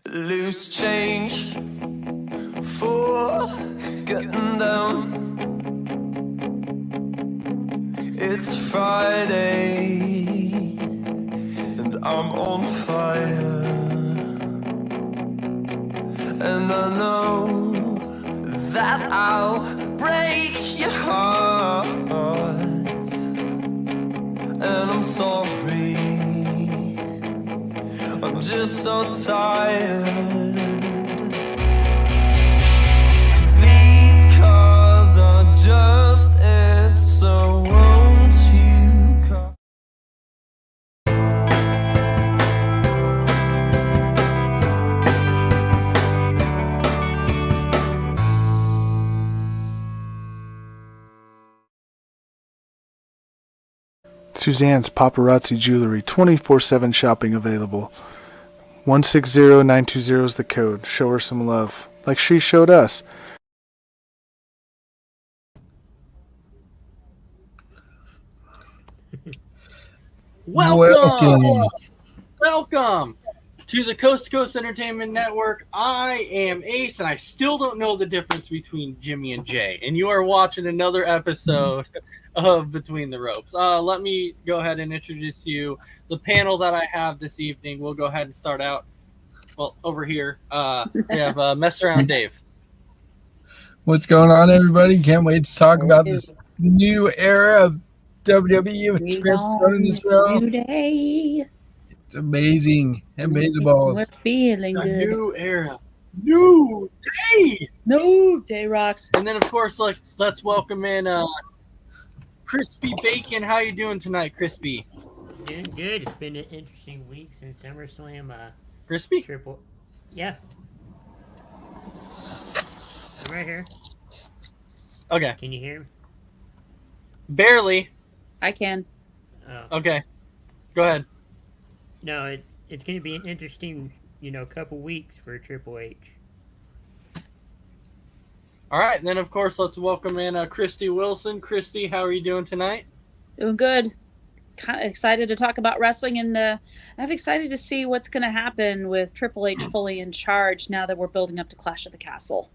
Loose change for getting down. It's Friday and I'm on fire, and I know that I'll break your heart, and I'm sorry, I'm just so tired. 'Cause these cars are just it, so won't you come? Suzanne's Paparazzi Jewelry, 24/7 shopping available. 160920 is the code. Show her some love, like she showed us. Welcome to the Coast to Coast Entertainment Network. I am Ace, and I still don't know the difference between Jimmy and Jay. And you are watching another episode of Between the Ropes. Let me go ahead and introduce you. The panel that I have this evening, we'll go ahead and start out. Well, over here, we have Mess Around Dave. What's going on, everybody? Can't wait to talk about this new era of WWE with Trips running this show. New day. It's amazing. Amazing balls. We're feeling A good. new era. New day! No day rocks. And then, of course, let's welcome in Crispy Bacon. How you doing tonight, Crispy? Doing good. It's been an interesting week since SummerSlam. Crispy? Triple. Yeah. I'm right here. Okay. Can you hear me? Barely. I can. Oh. Okay. Go ahead. No, it's going to be an interesting, couple weeks for Triple H. All right. And then, of course, let's welcome in Christy Wilson. Christy, how are you doing tonight? Doing good. Kind of excited to talk about wrestling, and I'm excited to see what's going to happen with Triple H fully in charge now that we're building up to Clash of the Castle.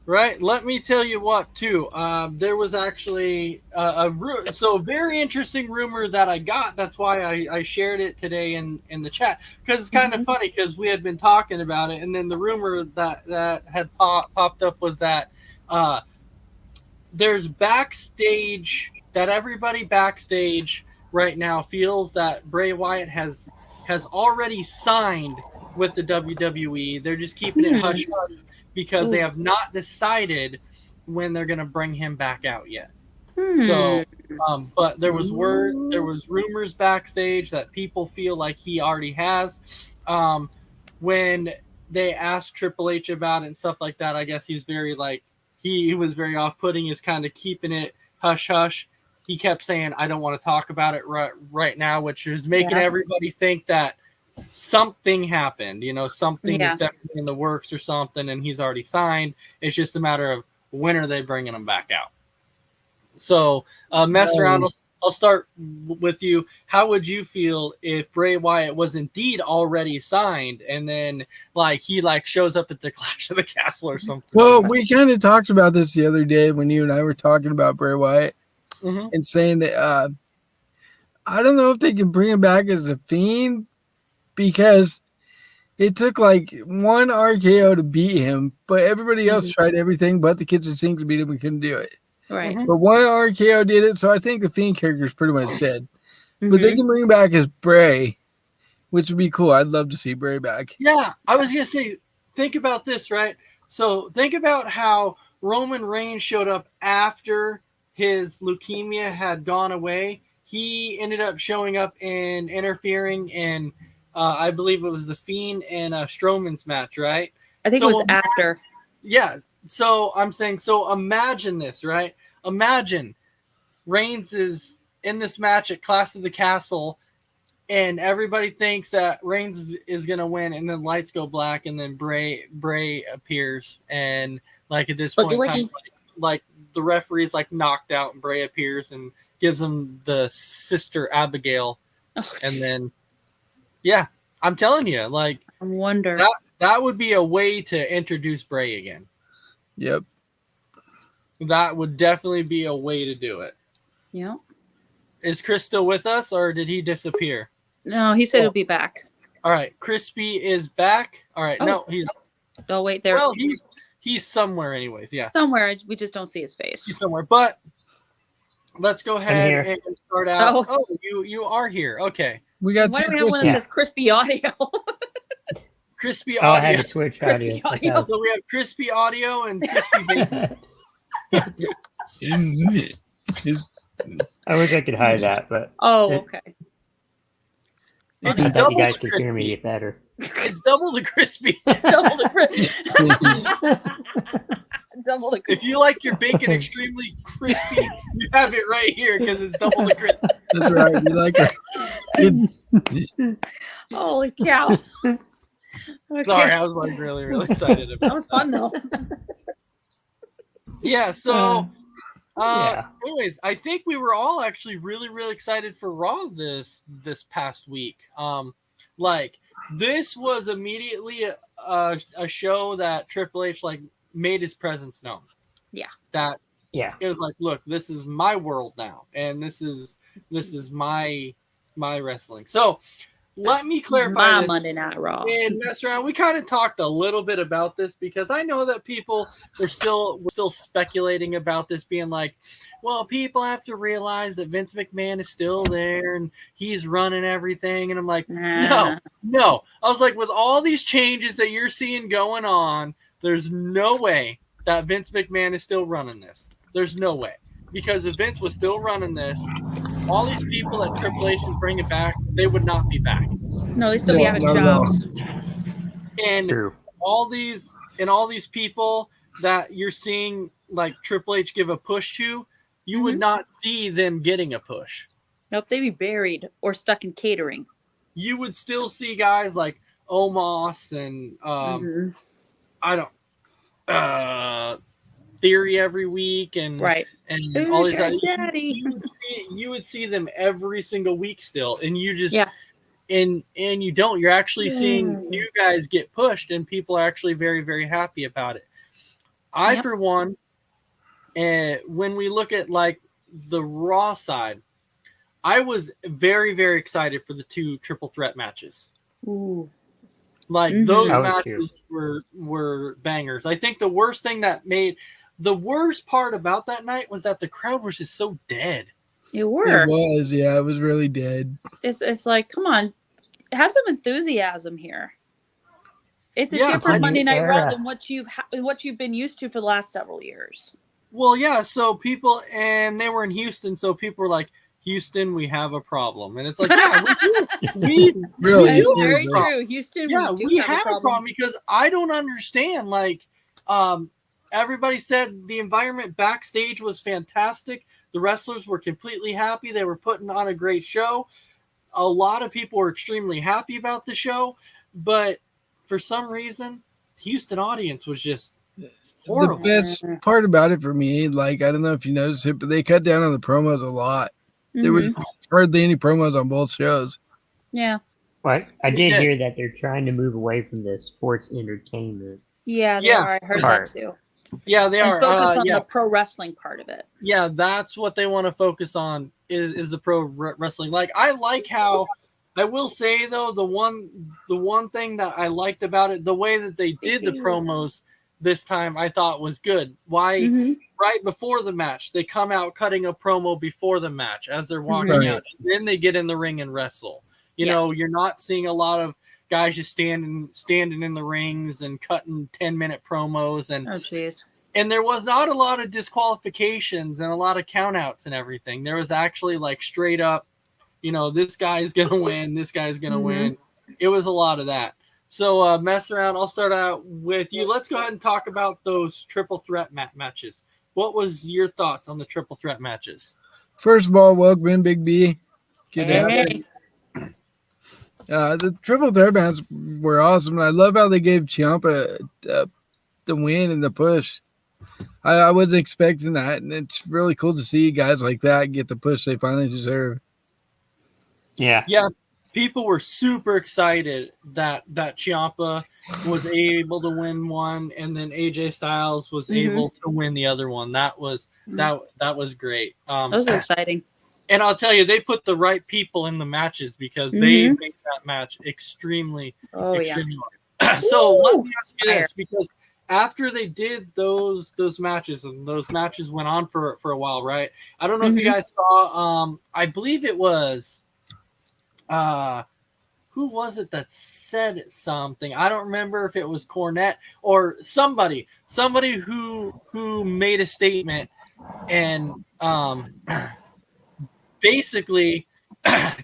Right. Let me tell you what, too. There was actually a very interesting rumor that I got. That's why I shared it today in the chat, because it's kind of funny, because we had been talking about it, and then the rumor that had popped up was that there's backstage, that everybody backstage right now feels that Bray Wyatt has already signed with the WWE. They're just keeping it hush hush, because they have not decided when they're going to bring him back out yet. So, but there was rumors backstage that people feel like he already has. When they asked Triple H about it and stuff like that, I guess he's very he was very off-putting, is kind of keeping it hush hush. He kept saying, "I don't want to talk about it right now," which is making everybody think that something happened. Something is definitely in the works or something, and he's already signed. It's just a matter of when are they bringing him back out. So, Mess Around, I'll start with you. How would you feel if Bray Wyatt was indeed already signed, and then he shows up at the Clash of the Castle or something? Well, we kind of talked about this the other day when you and I were talking about Bray Wyatt, and saying that I don't know if they can bring him back as a Fiend, because it took one RKO to beat him, but everybody else tried everything but the kitchen sink to beat him. We couldn't do it. Right. But one RKO did it, so I think the Fiend character is pretty much dead. But they can bring him back as Bray, which would be cool. I'd love to see Bray back. Yeah, I was going to say, think about this, right? So think about how Roman Reigns showed up after his leukemia had gone away. He ended up showing up and interfering in, I believe it was the Fiend and Strowman's match, right? I think it was after. Yeah. So I'm saying, so imagine this, right? Imagine Reigns is in this match at Clash of the Castle, and everybody thinks that Reigns is going to win, and then lights go black, and then Bray appears, and at this point, the referee's knocked out, and Bray appears and gives him the Sister Abigail, and then, yeah, I'm telling you, I wonder. That would be a way to introduce Bray again. Yep. That would definitely be a way to do it. Yeah. Is Chris still with us, or did he disappear? No, he said he'll be back. All right, Crispy is back. All right, Oh. no, he's Oh wait, there. well, he's somewhere, anyways. Yeah, Somewhere we just don't see his face. he's somewhere. But let's go ahead here. and start out. Oh. Oh, you are here. Okay, We got Why two do we have one that Christmas. says crispy audio? Crispy Oh, I audio. had to switch Crispy audio. audio. So we have Crispy audio and Crispy bacon. I wish I could hide that, but Oh, It- okay. I It's thought double you guys the could crispy. hear me better. It's double the crispy. Double the double the If you like your bacon extremely crispy, you have it right here because it's double the crispy. That's right. We like it. Holy cow. Okay. Sorry, I was like really excited about That was fun though. Yeah, so Yeah. anyways, I think we were all actually really excited for Raw this past week. Like this was immediately a show that Triple H like made his presence known. Yeah. That Yeah. it was like, look, this is my world now, and this is my wrestling. So let me clarify My this. Monday Night Raw. And mess around. We kind of talked a little bit about this because I know that people we're still speculating about this, being like, well, people have to realize that Vince McMahon is still there and he's running everything. And I'm like, no. I was like, with all these changes that you're seeing going on, there's no way that Vince McMahon is still running this. There's no way. Because if Vince was still running this, all these people that Triple H is bringing back, they would not be back. No, they still be No, out of not at all. jobs. And True. all these people that you're seeing like Triple H give a push to, you would not see them getting a push. Nope, they'd be buried or stuck in catering. You would still see guys like Omos and Mhm. I don't Theory every week and Right. and all Who's these your other, daddy? you would see them every single week still, and you just Yeah. and you don't. You're actually seeing new guys get pushed, and people are actually very happy about it. I, Yep. for one, when we look at like the Raw side, I was very excited for the 2 triple threat matches. Ooh. Like Mhm. those I was matches were bangers. I think the worst part about that night was that the crowd was just so dead. You It were. was, yeah, it was really dead. It's like, come on, have some enthusiasm here. It's a Yeah, different I- Monday Night Raw yeah. than what you've been used to for the last several years. Well, yeah. So people, and they were in Houston, so people were like, "Houston, we have a problem," and it's like, yeah, we do. Really, We It's do it's have very a problem. true. Houston, Yeah, do we have a problem because I don't understand. Like, everybody said the environment backstage was fantastic. The wrestlers were completely happy. They were putting on a great show. A lot of people were extremely happy about the show, but for some reason, the Houston audience was just horrible. The best part about it for me, like, I don't know if you noticed it, but they cut down on the promos a lot. There was hardly any promos on both shows. Yeah. Well, I did Yeah. hear that they're trying to move away from the sports entertainment. Yeah, they Yeah. are. I heard Part. that too. Yeah, they And are. focus on Yeah, the pro wrestling part of it. yeah, that's what they want to focus on is the pro wrestling. Like, I like how. I will say though, the one thing that I liked about it, the way that they did the promos this time, I thought was good. Why? Mhm. Right before the match, they come out cutting a promo before the match as they're walking Right. out. And then they get in the ring and wrestle. You Yeah. know, you're not seeing a lot of guys just standing in the rings and cutting 10-minute promos and Oh, jeez. and there was not a lot of disqualifications and a lot of countouts and everything. There was actually like straight up, you know, this guy's gonna win, this guy's gonna win. It was a lot of that. So mess around. I'll start out with you. Let's go ahead and talk about those triple threat matches. What was your thoughts on the triple threat matches? First of all, welcome in, Big B. Good to have Hey. you. The triple threat matches were awesome. And I love how they gave Ciampa the win and the push. I was expecting that, and it's really cool to see guys like that get the push they finally deserve. Yeah. Yeah, people were super excited that Ciampa was able to win one, and then AJ Styles was able to win the other one. That was that was great. Those are exciting. And I'll tell you, they put the right people in the matches because they made that match extremely hard. So let me ask you this, because after they did those matches, and those matches went on for a while, right? I don't know if you guys saw. I believe it was. Who was it that said something? I don't remember if it was Cornette or somebody who made a statement and basically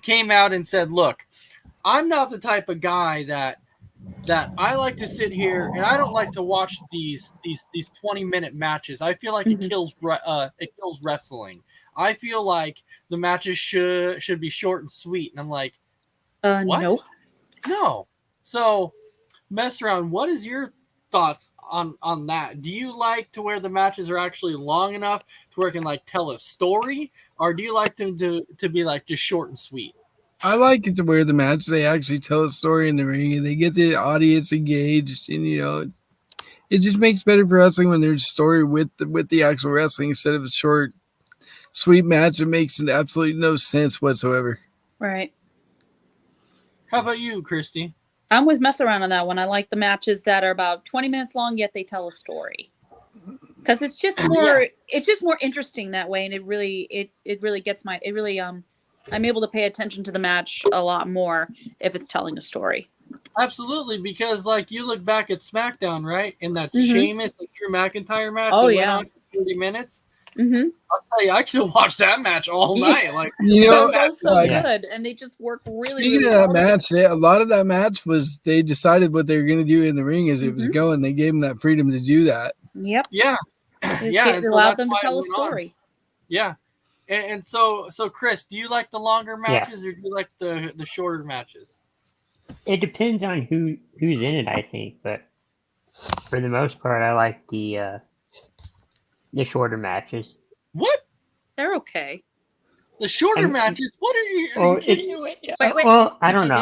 came out and said, "Look, I'm not the type of guy that I like to sit here, and I don't like to watch these 20-minute matches. I feel like it kills wrestling. I feel like the matches should be short and sweet." And I'm like, what? No. So, Mess Around, what is your thoughts on that? Do you like to where the matches are actually long enough to where it can like tell a story, or do you like them to be like just short and sweet? I like it to where the match they actually tell a story in the ring and they get the audience engaged, and it just makes better for wrestling when there's a story with the actual wrestling instead of a short, sweet match that makes absolutely no sense whatsoever. Right. How about you, Christy? I'm with Mess Around on that one. I like the matches that are about 20 minutes long, yet they tell a story. Because it's just more it's just more interesting that way, and it really gets I'm able to pay attention to the match a lot more if it's telling a story. Absolutely, because like you look back at SmackDown, right? In that Sheamus and Drew McIntyre match that went on for 30 minutes. I'll tell you, I could have watched that match all night. Like that was so good, and they just work really. Speaking of that match, a lot of that match was they decided what they were going to do in the ring as it was going. They gave them that freedom to do that. Yep. Yeah. It allowed them to tell a story. Yeah. And so Chris, do you like the longer matches or do you like the shorter matches? It depends on who's in it, I think, but for the most part, I like the shorter matches. What? They're okay. The shorter matches? What are you? Wait. Well, I don't know.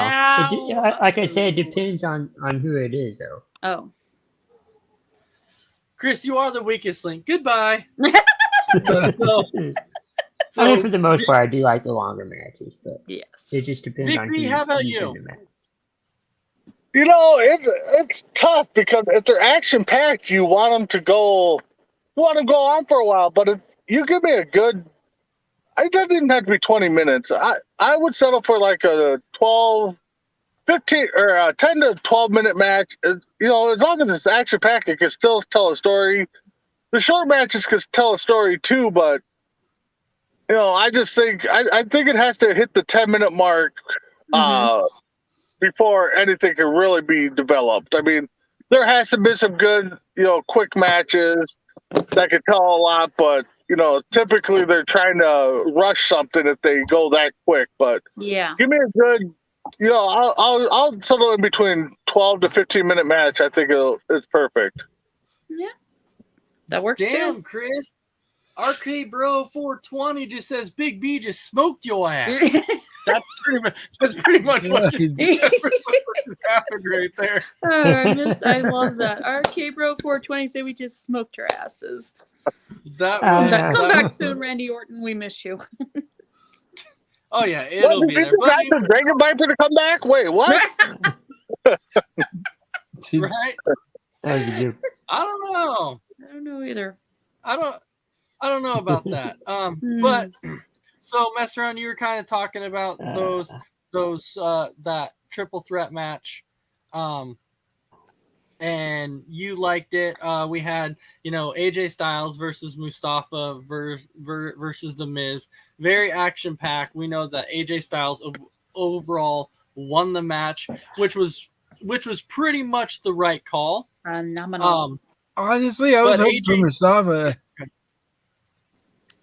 Like I said, it depends on who it is, though. Oh. Chris, you are the weakest link. Goodbye. I mean, for the most part, I do like the longer matches, but yes, it just depends on who. How about you? It's tough because if they're action packed, you want them to go on for a while. But if you give me it doesn't even have to be 20 minutes. I would settle for like a 12, 15 or a 10 to 12 minute match. As long as it's action packed, it can still tell a story. The short matches can tell a story too, but I just think I think it has to hit the 10-minute mark before anything can really be developed. I mean, there has to be some good, quick matches that can tell a lot, but typically they're trying to rush something if they go that quick. But give me a good, I'll settle in between 12 to 15-minute match. I think it's perfect. Yeah, that works. Damn, Chris. Arcade Bro 420 just says Big B just smoked your ass. That's pretty much what just happened right there. I love that. Arcade Bro 420 say we just smoked her asses. Come back soon, Randy Orton. We miss you. Oh yeah, it'll be there. Got the Dragon Viper to come back? Wait, what? Right? I don't know. I don't know either. I don't know about that. But so Mess Around, you were kind of talking about those that triple threat match, and you liked it. We had AJ Styles versus Mustafa versus The Miz. Very action packed. We know that AJ Styles overall won the match, which was pretty much the right call. Phenomenal. Honestly, I was hoping for Mustafa.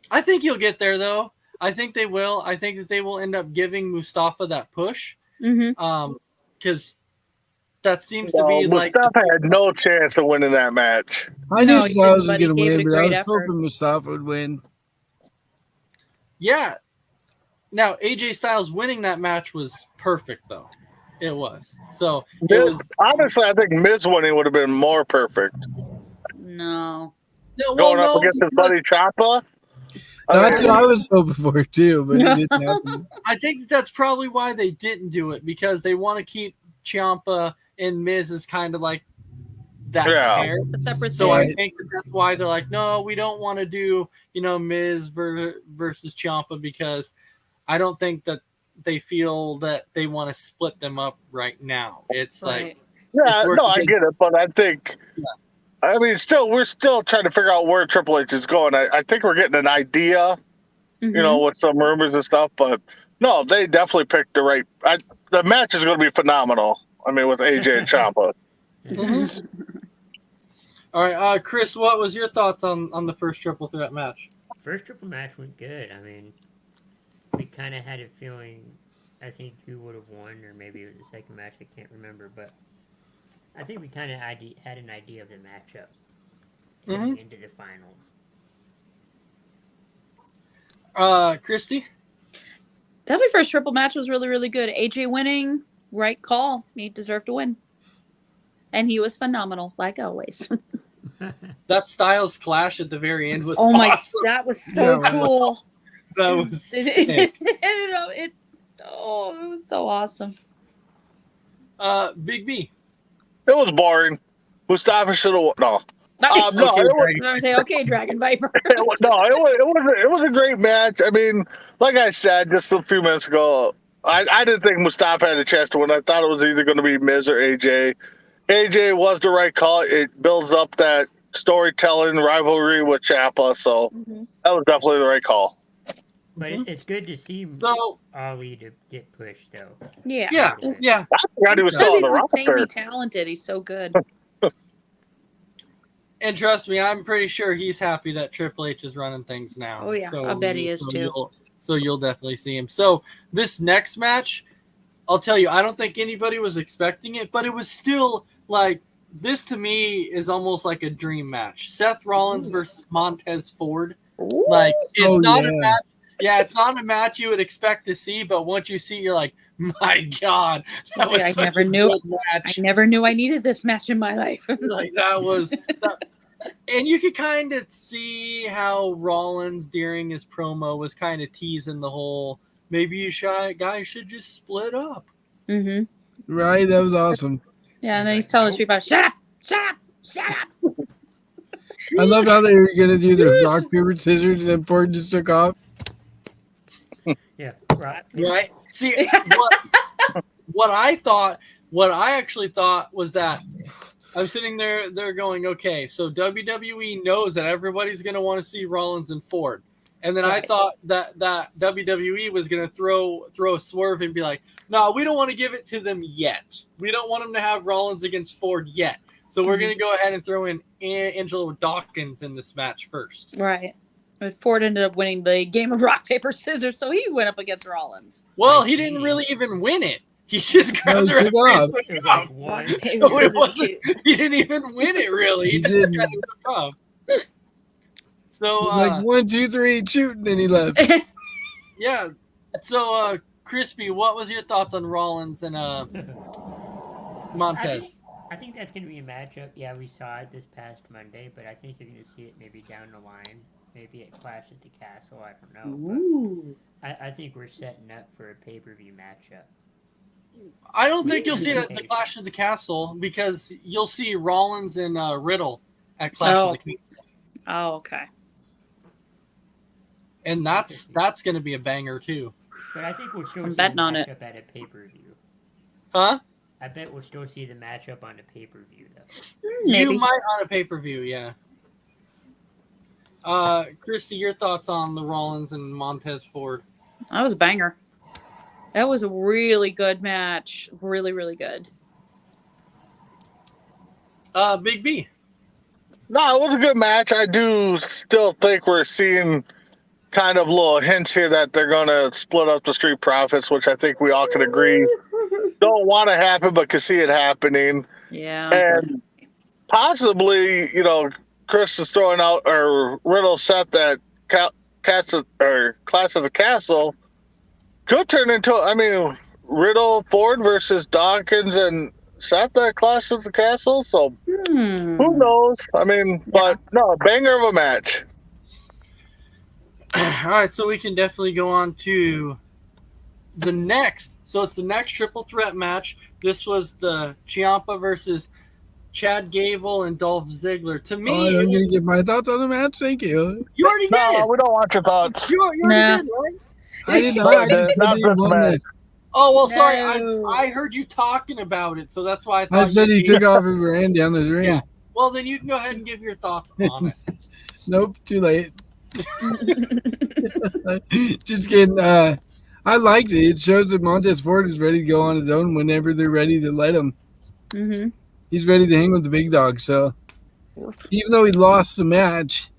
I think he'll get there, though. I think they will. I think that they will end up giving Mustafa that push. Because that seems to be Mustafa had no chance of winning that match. I knew Styles was going to win, but I was hoping Mustafa would win. Yeah. Now, AJ Styles winning that match was perfect though. It was. So it was. Honestly, I think Miz winning would have been more perfect. No. No, Going up against his buddy Ciampa. That's what I was hoping for too, but it didn't happen. I think that's probably why they didn't do it, because they want to keep Ciampa and Miz as kind of like that pair. A separate So thing. I think that's why they're like, no, we don't want to do, Miz versus Ciampa, because I don't think that they feel that they want to split them up right now. It's like, yeah, it's no, I get it, but I think, I mean, we're still trying to figure out where Triple H is going. I think we're getting an idea, with some rumors and stuff, but no, they definitely picked the right. The match is going to be phenomenal. I mean, with AJ and Ciampa. All right, Chris, what was your thoughts on the first triple threat match? First triple match went good. I mean, we kind of had a feeling, I think, who would have won, or maybe it was the second match, I can't remember, but I think we kind of had an idea of the matchup heading into the finals. Christy? Definitely first triple match was really, really good. AJ winning, right call. He deserved to win. And he was phenomenal, like always. That Styles clash at the very end was awesome. That was so cool. That was sick. It was so awesome. Big B. It was boring. Mustafa should have won. No. Okay, Dragon Viper. It was a great match. I mean, like I said just a few minutes ago, I didn't think Mustafa had a chance to win. I thought it was either going to be Miz or AJ. AJ was the right call. It builds up that storytelling rivalry with Ciampa, so that was definitely the right call. But it's good to see Ali to get pushed, though. Yeah. Yeah. I forgot he was still on the roster. He's insanely talented. He's so good. And trust me, I'm pretty sure he's happy that Triple H is running things now. Oh, yeah. I bet he is, too. You'll definitely see him. So this next match, I'll tell you, I don't think anybody was expecting it, but it was still like, this to me is almost like a dream match. Seth Rollins versus Montez Ford. Like, it's not a match. Yeah, it's not a match you would expect to see, but once you see it, you're like, my God, that was such a good match. I never knew I needed this match in my life. Like, that was... And you could kind of see how Rollins during his promo was kind of teasing the whole, maybe you guys should just split up. Mm-hmm. Right, that was awesome. Yeah, and then he's telling Street Fighter, shut up. I love how they were going to do the rock, paper, scissors, and then Ford just took off. Yeah, right. See, what I actually thought was that I'm sitting there, they're going, okay, so WWE knows that everybody's going to want to see Rollins and Ford. And then I thought that WWE was going to throw a swerve and be like, no, we don't want to give it to them yet. We don't want them to have Rollins against Ford yet. So we're going to go ahead and throw in Angelo Dawkins in this match first. Right. But Ford ended up winning the game of rock, paper, scissors, so he went up against Rollins. Well, he didn't really even win it. He just grabbed the referee and took it off. So it wasn't, he didn't even win it, really. He just kind of took off. So, like 1, 2, 3, shoot, and then he left. Yeah. So, Crispy, what was your thoughts on Rollins and Montez? I think that's going to be a matchup. Yeah, we saw it this past Monday, but I think you're going to see it maybe down the line. Maybe at Clash at the Castle. I don't know. Ooh. I think we're setting up for a pay-per-view matchup. I don't think you'll see it at the Clash of the Castle, because you'll see Rollins and Riddle at Clash of the Castle. Oh, okay. And that's going to be a banger too. But I think we'll still see the betting on it. matchup at a pay-per-view. Huh? I bet we'll still see the matchup on a pay-per-view, though. Maybe. You might on a pay-per-view, yeah. Christy, your thoughts on the Rollins and Montez Ford? That was a banger. That was a really good match. Really, really good. Big B. No, it was a good match. I do still think we're seeing kind of little hints here that they're going to split up the Street Profits, which I think we all can agree don't want to happen, but can see it happening. Yeah. And possibly, Chris is throwing out, or Riddle set that Clash of the Castle could turn into, Riddle Ford versus Dawkins and Seth at Clash of the Castle. So who knows? I mean, but no, banger of a match. All right, so we can definitely go on to the next. So it's the next triple threat match. This was the Ciampa versus Chad Gable and Dolph Ziggler. To me, I'm going to give my thoughts on the match. Thank you. you already No, did. we don't want your thoughts. You already did, right? I did not. No, I just not said this he won match. this. Oh well, sorry. No. I heard you talking about it, so that's why I thought. I said he you- took off and ran down the ring. Yeah. Well, then you can go ahead and give your thoughts on it. Nope, too late. Just kidding. I liked it. It shows that Montez Ford is ready to go on his own whenever they're ready to let him. Mm-hmm. He's ready to hang with the big dog. So even though he lost the match,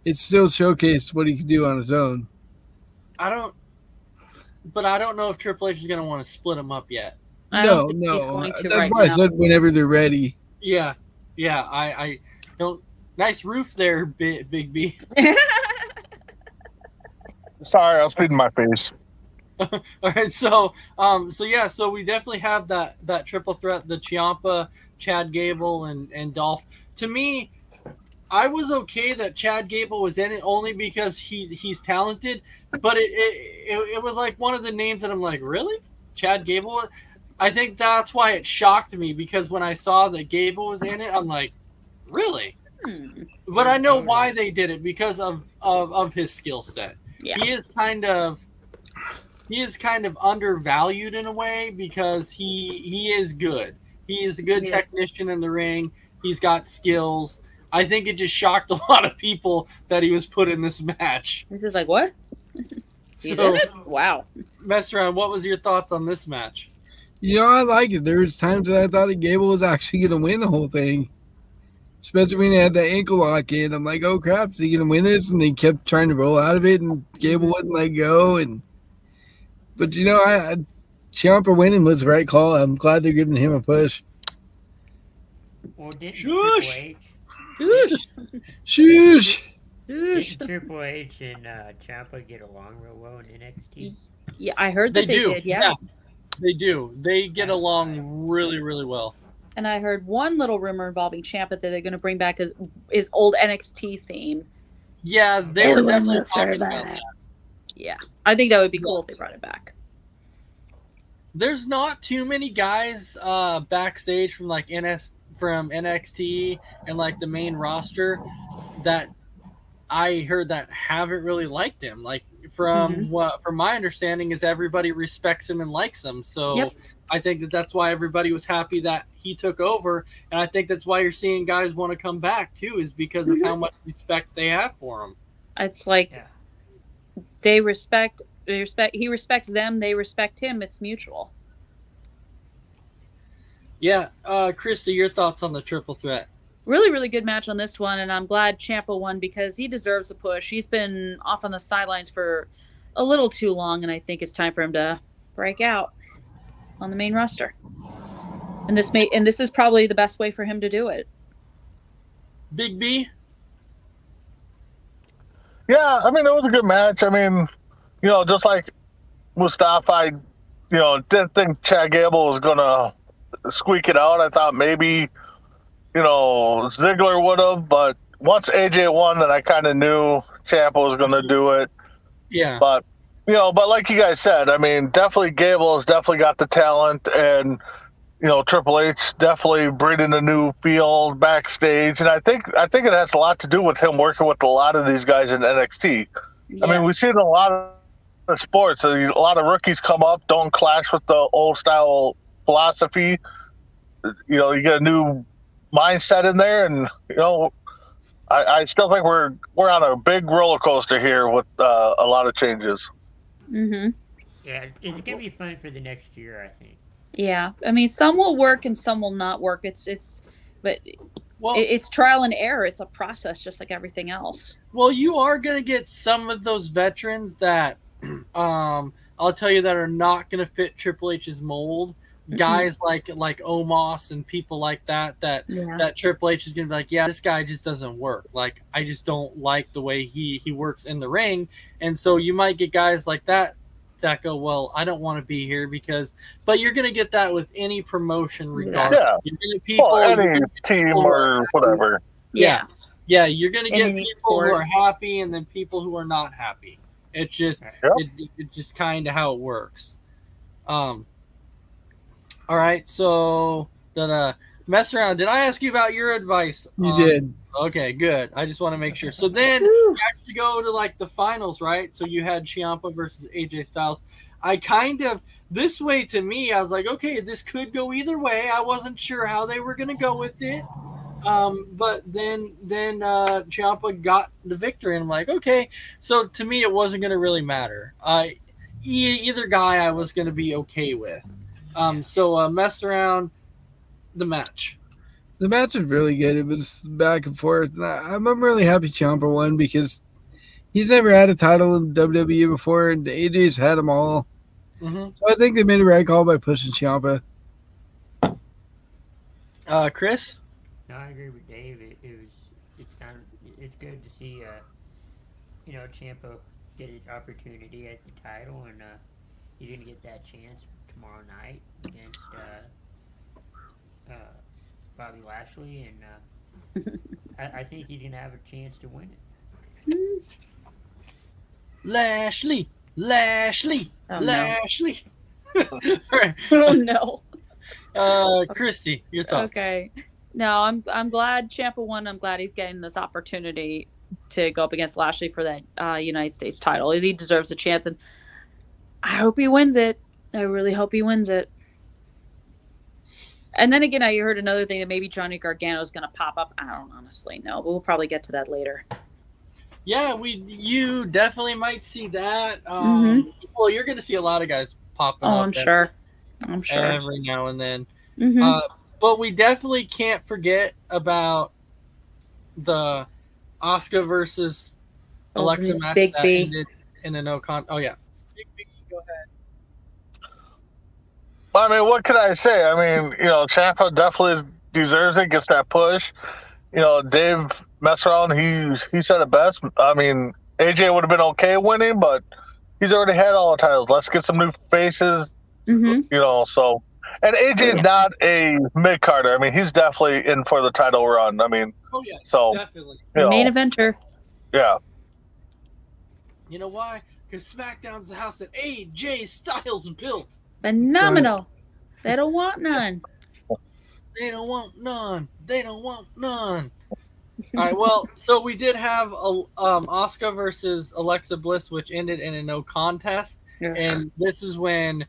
it still showcased what he could do on his own. I don't know if Triple H is going to want to split them up yet. I No, don't think he's no. going to That's right why I now. said whenever they're ready. Yeah. I don't. Nice roof there, Big B. Sorry, I was feeding my face. All right, so we definitely have that triple threat, the Ciampa, Chad Gable, and Dolph. To me, I was okay that Chad Gable was in it only because he's talented, but it was like one of the names that I'm like, really? Chad Gable? I think that's why it shocked me, because when I saw that Gable was in it, I'm like, really? But I know why they did it, because of his skill set. Yeah. He is kind of undervalued in a way, because he is good. He is a good technician in the ring. He's got skills. I think it just shocked a lot of people that he was put in this match. He's just like, what? He's So, in it? Wow. Mestron, what was your thoughts on this match? You know, I like it. There was times that I thought that Gable was actually going to win the whole thing. Especially when he had that ankle lock in. I'm like, oh, crap, is he going to win this? And he kept trying to roll out of it, and Gable wouldn't let go. But, you know, Ciampa winning was the right call. I'm glad they're giving him a push. Well, didn't Shush! Triple H, Shoosh! didn't Triple H and Ciampa get along real well in NXT? Yeah, I heard that they do. did. Yeah. They do. They get along really, really well. And I heard one little rumor involving Ciampa that they're going to bring back his old NXT theme. Yeah, they were definitely talking about that. that. Yeah, I think that would be cool if they brought it back. There's not too many guys backstage from from NXT and like the main roster that I heard that haven't really liked him. Like from my understanding is everybody respects him and likes him. So Yep. I think that's why everybody was happy that he took over, and I think that's why you're seeing guys want to come back too, is because of how much respect they have for him. It's like he respects them, they respect him. It's mutual. Yeah, Krista, your thoughts on the triple threat? Really, really good match on this one, and I'm glad Ciampa won because he deserves a push. He's been off on the sidelines for a little too long, and I think it's time for him to break out on the main roster. And this is probably the best way for him to do it. Big B? Yeah, I mean, it was a good match. I mean, you know, just like Mustafa, I, didn't think Chad Gable was going to squeak it out. I thought maybe, Ziggler would have, but once AJ won, then I kind of knew Ciampa was going to do it. Yeah. But, but like you guys said, I mean, definitely Gable has definitely got the talent, and, Triple H definitely bringing a new feel backstage. And I think it has a lot to do with him working with a lot of these guys in NXT. Yes. I mean, we've seen a lot of sports. A lot of rookies come up, don't clash with the old style philosophy. You get a new mindset in there, and I still think we're on a big roller coaster here with a lot of changes. Mm-hmm. Yeah, it's gonna be fun for the next year, I think. Yeah, I mean, some will work and some will not work. It's trial and error. It's a process, just like everything else. Well, you are going to get some of those veterans that, I'll tell you, that are not going to fit Triple H's mold. Guys like Omos and people like that Triple H is going to be like, yeah, this guy just doesn't work. Like, I just don't like the way he works in the ring. And so you might get guys like that that go, well, I don't want to be here but you're going to get that with any promotion regardless. Yeah. You're going to people, Well, you're any gonna get team people who are or happy. whatever. Yeah. Yeah, you're going to In get any people who sport. are happy and then people who are not happy. It's just Yep. it's just kind of how it works. All right, so mess around. Did I ask you about your advice? You did. Okay, good. I just want to make sure. So then you actually go to like the finals, right? So you had Ciampa versus AJ Styles. I kind of this way to me, I was like, okay, this could go either way. I wasn't sure how they were going to go with it. But then Ciampa got the victory, and I'm like, okay. So to me, it wasn't going to really matter. Either guy, I was going to be okay with. So mess around the match. The match was really good. It was back and forth. And I'm really happy Ciampa won because he's never had a title in WWE before, and AJ's had them all. Mm-hmm. So I think they made a right call by pushing Ciampa. Chris? No, I agree with Dave. It's good to see Ciampa get an opportunity at the title, and he's gonna get that chance tomorrow night against Bobby Lashley, and I think he's gonna have a chance to win it. Lashley. Oh, Lashley. All right. Oh no. Christy, your thoughts. Okay. No, I'm glad Ciampa won. I'm glad he's getting this opportunity to go up against Lashley for that United States title. He deserves a chance, and I hope he wins it. I really hope he wins it. And then again, I heard another thing that maybe Johnny Gargano is going to pop up. I don't honestly know, but we'll probably get to that later. Yeah, you definitely might see that. Well, you're going to see a lot of guys popping up. I'm sure. Every now and then. Mm-hmm. But we definitely can't forget about the Asuka versus Alexa match Big that B. ended in a no con. Oh yeah, Big B, go ahead. I mean, what could I say? I mean, Ciampa definitely deserves it, gets that push. Dave mess around. He said it best. I mean, AJ would have been okay winning, but he's already had all the titles. Let's get some new faces. Mm-hmm. So. And AJ's not a mid-carder. I mean, he's definitely in for the title run. I mean, Definitely. Main eventer. Yeah. You know why? Because SmackDown's the house that AJ Styles built. Phenomenal. They don't want none. They don't want none. They don't want none. All right. Well, so we did have Asuka versus Alexa Bliss, which ended in a no contest, and this is when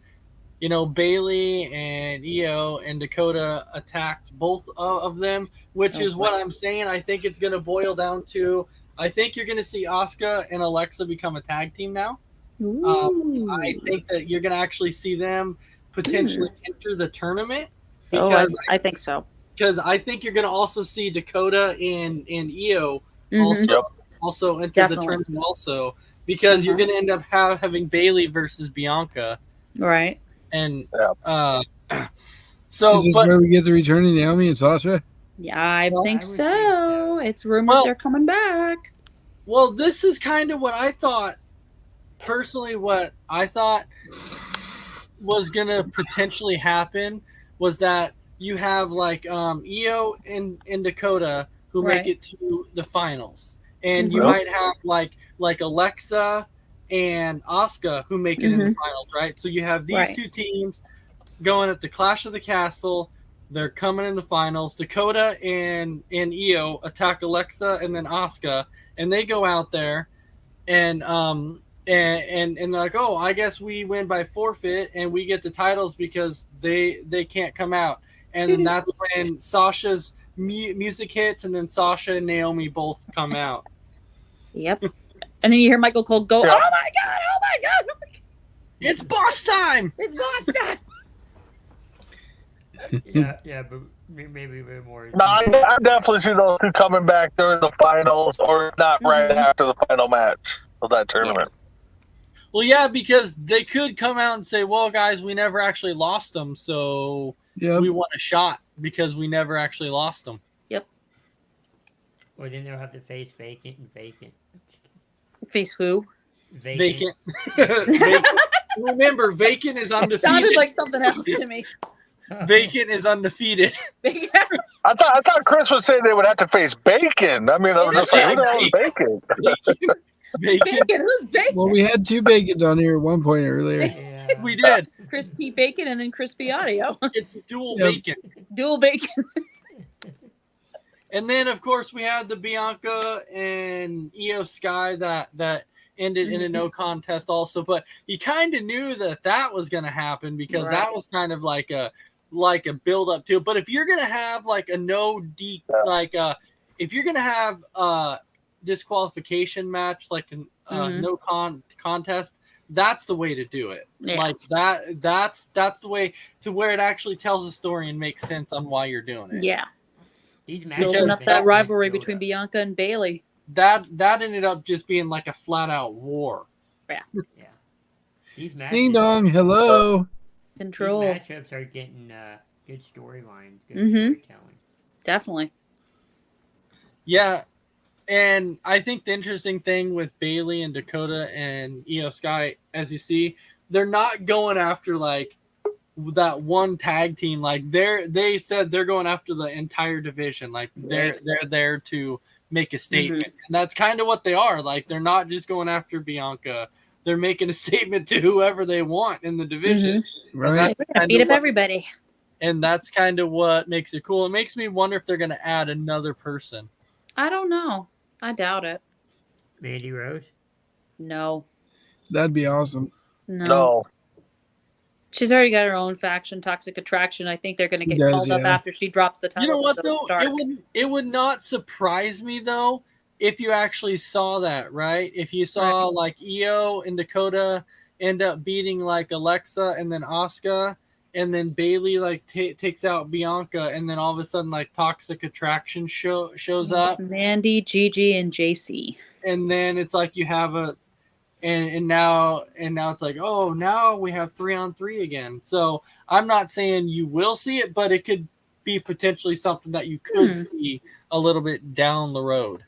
Bailey and Io and Dakota attacked both of them, which is what I'm saying. I think it's going to boil down to, I think you're going to see Asuka and Alexa become a tag team now. I think that you're going to actually see them potentially enter the tournament. Because I think so. Because I think you're going to also see Dakota and Io also enter the tournament also. Because you're going to end up having Bailey versus Bianca. Right. And so, but where we get the returning Naomi and Sasha. Yeah, I think so. It's rumored they're coming back. Well, this is kind of what I thought. Personally, what I thought was gonna potentially happen was that you have like Io and Dakota who make it to the finals, and you might have like Alexa and Asuka who make it in the finals, right? So you have these two teams going at the Clash of the Castle. They're coming in the finals. Dakota and Io attack Alexa and then Asuka, and they go out there and they're like, oh, I guess we win by forfeit and we get the titles because they can't come out. And then that's when Sasha's music hits, and then Sasha and Naomi both come out. Yep. And then you hear Michael Cole go, oh my God, oh my God, oh my God. It's boss time! It's boss time! yeah, but maybe a bit more. No, I definitely see those two coming back during the finals, or not right after the final match of that tournament. Well, yeah, because they could come out and say, well, guys, we never actually lost them, so we want a shot because we never actually lost them. Yep. Or then they'll have to face Vacant and Vacant. Face who? Vacant. Remember, Vacant is It undefeated. sounded like something else to me. Vacant is undefeated. I thought Chris was saying they would have to face Bacon. I mean, I was just like, who the hell is Bacon? Bacon. Bacon, who's Bacon? Well, we had 2 Bacons on here at one point earlier. Yeah. We did. Crispy Bacon and then Crispy Audio. It's dual Yep. Bacon. Dual bacon. And then, of course, we had the Bianca and Io Sky that ended in a no contest also. But you kind of knew that was going to happen because Right. that was kind of like a build up to it. But if you're going to have like a if you're going to have a disqualification match, like a no contest, that's the way to do it. Yeah. Like that's the way to where it actually tells a story and makes sense on why you're doing it. Yeah. These matches Building have up been that rivalry built between up. Bianca and Bailey. That ended up just being like a flat out war. Yeah. These matches, Ding dong, hello. these Control. matchups are getting good storylines, good Mhm. storytelling. Definitely. Yeah. And I think the interesting thing with Bailey and Dakota and Io Sky, as you see, they're not going after like that one tag team. Like they said they're going after the entire division. Like they're there to make a statement. And that's kind of what they are. Like they're not just going after Bianca. They're making a statement to whoever they want in the division. Right. And that's kind Beat of up everybody. and that's kind of what makes it cool. It makes me wonder if they're going to add another person. I don't know. I doubt it. Mandy Rose. No. That'd be awesome. No. She's already got her own faction, Toxic Attraction. I think they're going to get She does, called up yeah. after she drops the title. You know what to though? Stark. It would not surprise me though if you actually saw that, right? If you saw like Io and Dakota end up beating like Alexa and then Asuka, and then Bailey like takes out Bianca, and then all of a sudden like Toxic Attraction shows up, Mandy, Gigi, and JC. and then it's like you have a. And now it's like, oh, now we have 3-on-3 again. So I'm not saying you will see it, but it could be potentially something that you could see a little bit down the road.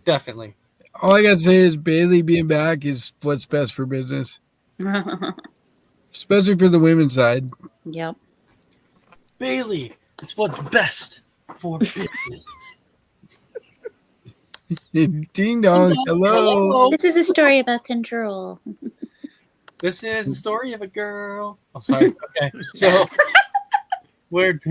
Definitely. All I gotta say is Bailey being back is what's best for business, especially for the women's side. Yep. Bailey, it's what's best for business. Ding dong, hello. This is a story about control. This is the story of a girl. Oh, sorry. Okay. So weird.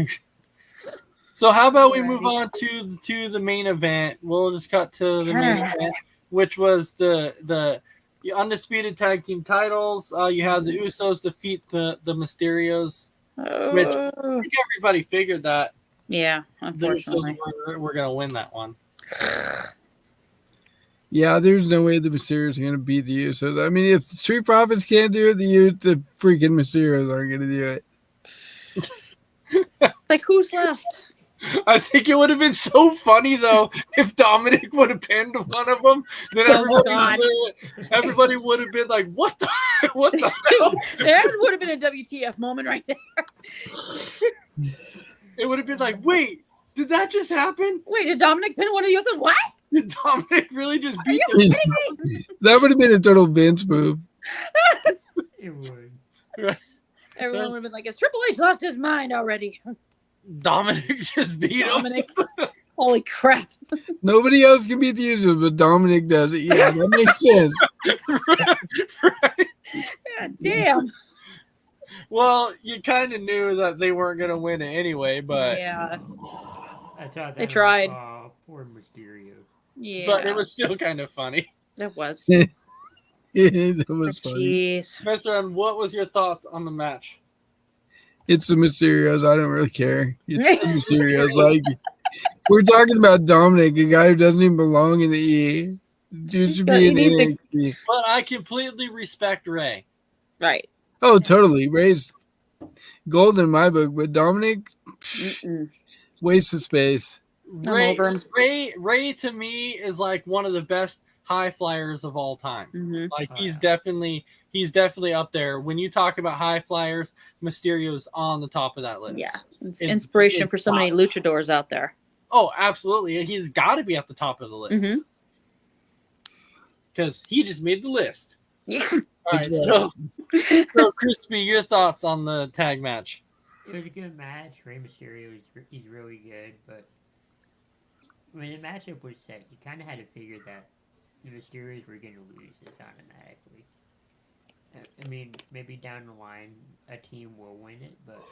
So how about we move on to the main event? We'll just cut to the main event, which was the undisputed tag team titles. You had the Usos defeat the Mysterios, which I think everybody figured that Yeah, the unfortunately. Usos were going to win that one. Yeah, there's no way the Mysterios are gonna beat the Usos. I mean, if the Street Profits can't do it, the freaking Mysterios aren't gonna do it. Like, who's left? I think it would have been so funny though if Dominic would have pinned one of them. Then everybody would have been like, "What the hell?" There would have been a WTF moment right there. It would have been like, "Wait, did that just happen? Wait, did Dominic pin one of the Usos? What? Did Dominic really just Are beat you the?" kidding me? That would have been a total Vince move. It would. Everyone would have been like, "Has Triple H lost his mind already?" Dominic just beat him. Dominic. Holy crap. Nobody else can beat the Usos, but Dominic does it. Yeah, that makes sense. Right. God damn. Well, you kind of knew that they weren't going to win it anyway, but Yeah. I saw that. They tried. Oh, poor Mysterio. Yeah. but it was still kind of funny. It was. That was funny. Jeez. Mr. What was your thoughts on the match? It's the Mysterios. I don't really care. It's the Mysterios. Like, we're talking about Dominic, a guy who doesn't even belong in the E. Dude should be in He needs NXT. But I completely respect Ray. Right. Oh, totally. Ray's gold in my book, but Dominic, Mm-mm. waste of space. Ray, over him. Ray to me is like one of the best high flyers of all time. Mm-hmm. Like Oh, he's yeah. definitely up there. When you talk about high flyers, Mysterio's on the top of that list. Yeah. It's It's- inspiration it's for so many top. luchadors out there. Oh, absolutely. He's got to be at the top of the list Mm-hmm. because he just made the list. Yeah. All right, so Crispy, your thoughts on the tag match? It was a good match. Rey Mysterio he's really good, but when the matchup was set, you kind of had to figure that the Mysterios were going to lose this automatically. I mean, maybe down the line a team will win it, but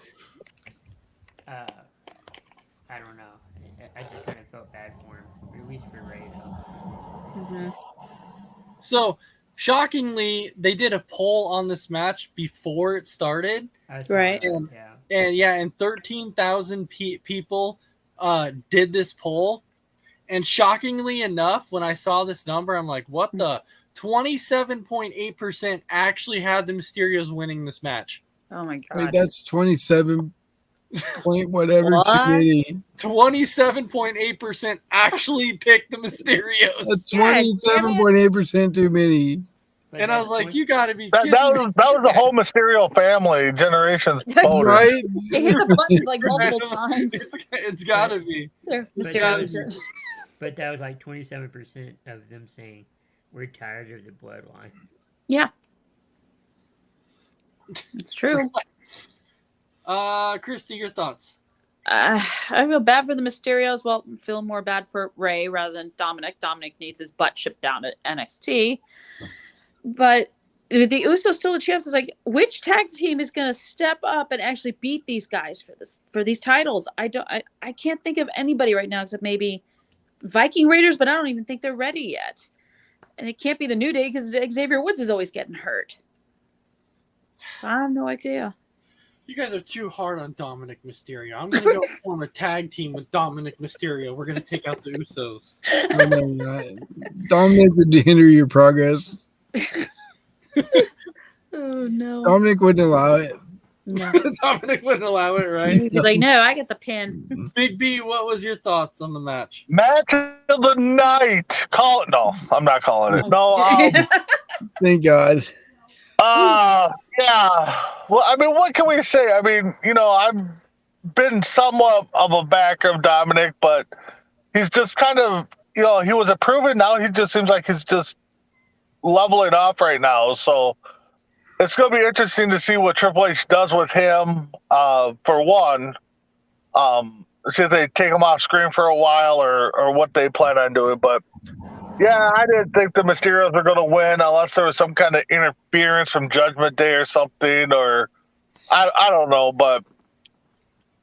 I don't know. I just kind of felt bad for him, at least for Rey though. Mm-hmm. So, shockingly, they did a poll on this match before it started. Right. And 13,000 people did this poll. And shockingly enough, when I saw this number, I'm like, what the? 27.8% actually had the Mysterios winning this match. Oh my god. Wait, that's 27 point whatever too many. 27.8% actually picked the Mysterios. That's 27.8% too many. And I was like, you got to be That kidding me. was the whole Mysterio family generations voted. Right? They hit the buttons like multiple times. It's got to be. But that was like 27% of them saying, we're tired of the bloodline. Yeah. It's true. Christy, your thoughts? I feel bad for the Mysterios. Well, I feel more bad for Rey rather than Dominic. Dominic needs his butt shipped down to NXT. But the Usos still the champs. Is like, which tag team is going to step up and actually beat these guys for these titles? I can't think of anybody right now except maybe Viking Raiders, but I don't even think they're ready yet. And it can't be the New Day because Xavier Woods is always getting hurt. So I have no idea. You guys are too hard on Dominic Mysterio. I'm going to go form a tag team with Dominic Mysterio. We're going to take out the Usos. Dominic would hinder your progress. Oh, no. Dominic wouldn't allow it. No. Dominic wouldn't allow it, right? He's like, no, I get the pin. Big B, what was your thoughts on the match? Match of the night. Call it. No, I'm not calling it. No. Thank God. Yeah. Well, I mean, what can we say? I mean, I've been somewhat of a backer of Dominic, but he's just kind of, he was a proven. Now he just seems like he's just leveling off right now. So it's going to be interesting to see what Triple H does with him. For one, see if they take him off screen for a while or what they plan on doing. But yeah, I didn't think the Mysterios were going to win unless there was some kind of interference from Judgment Day or something, or I don't know. But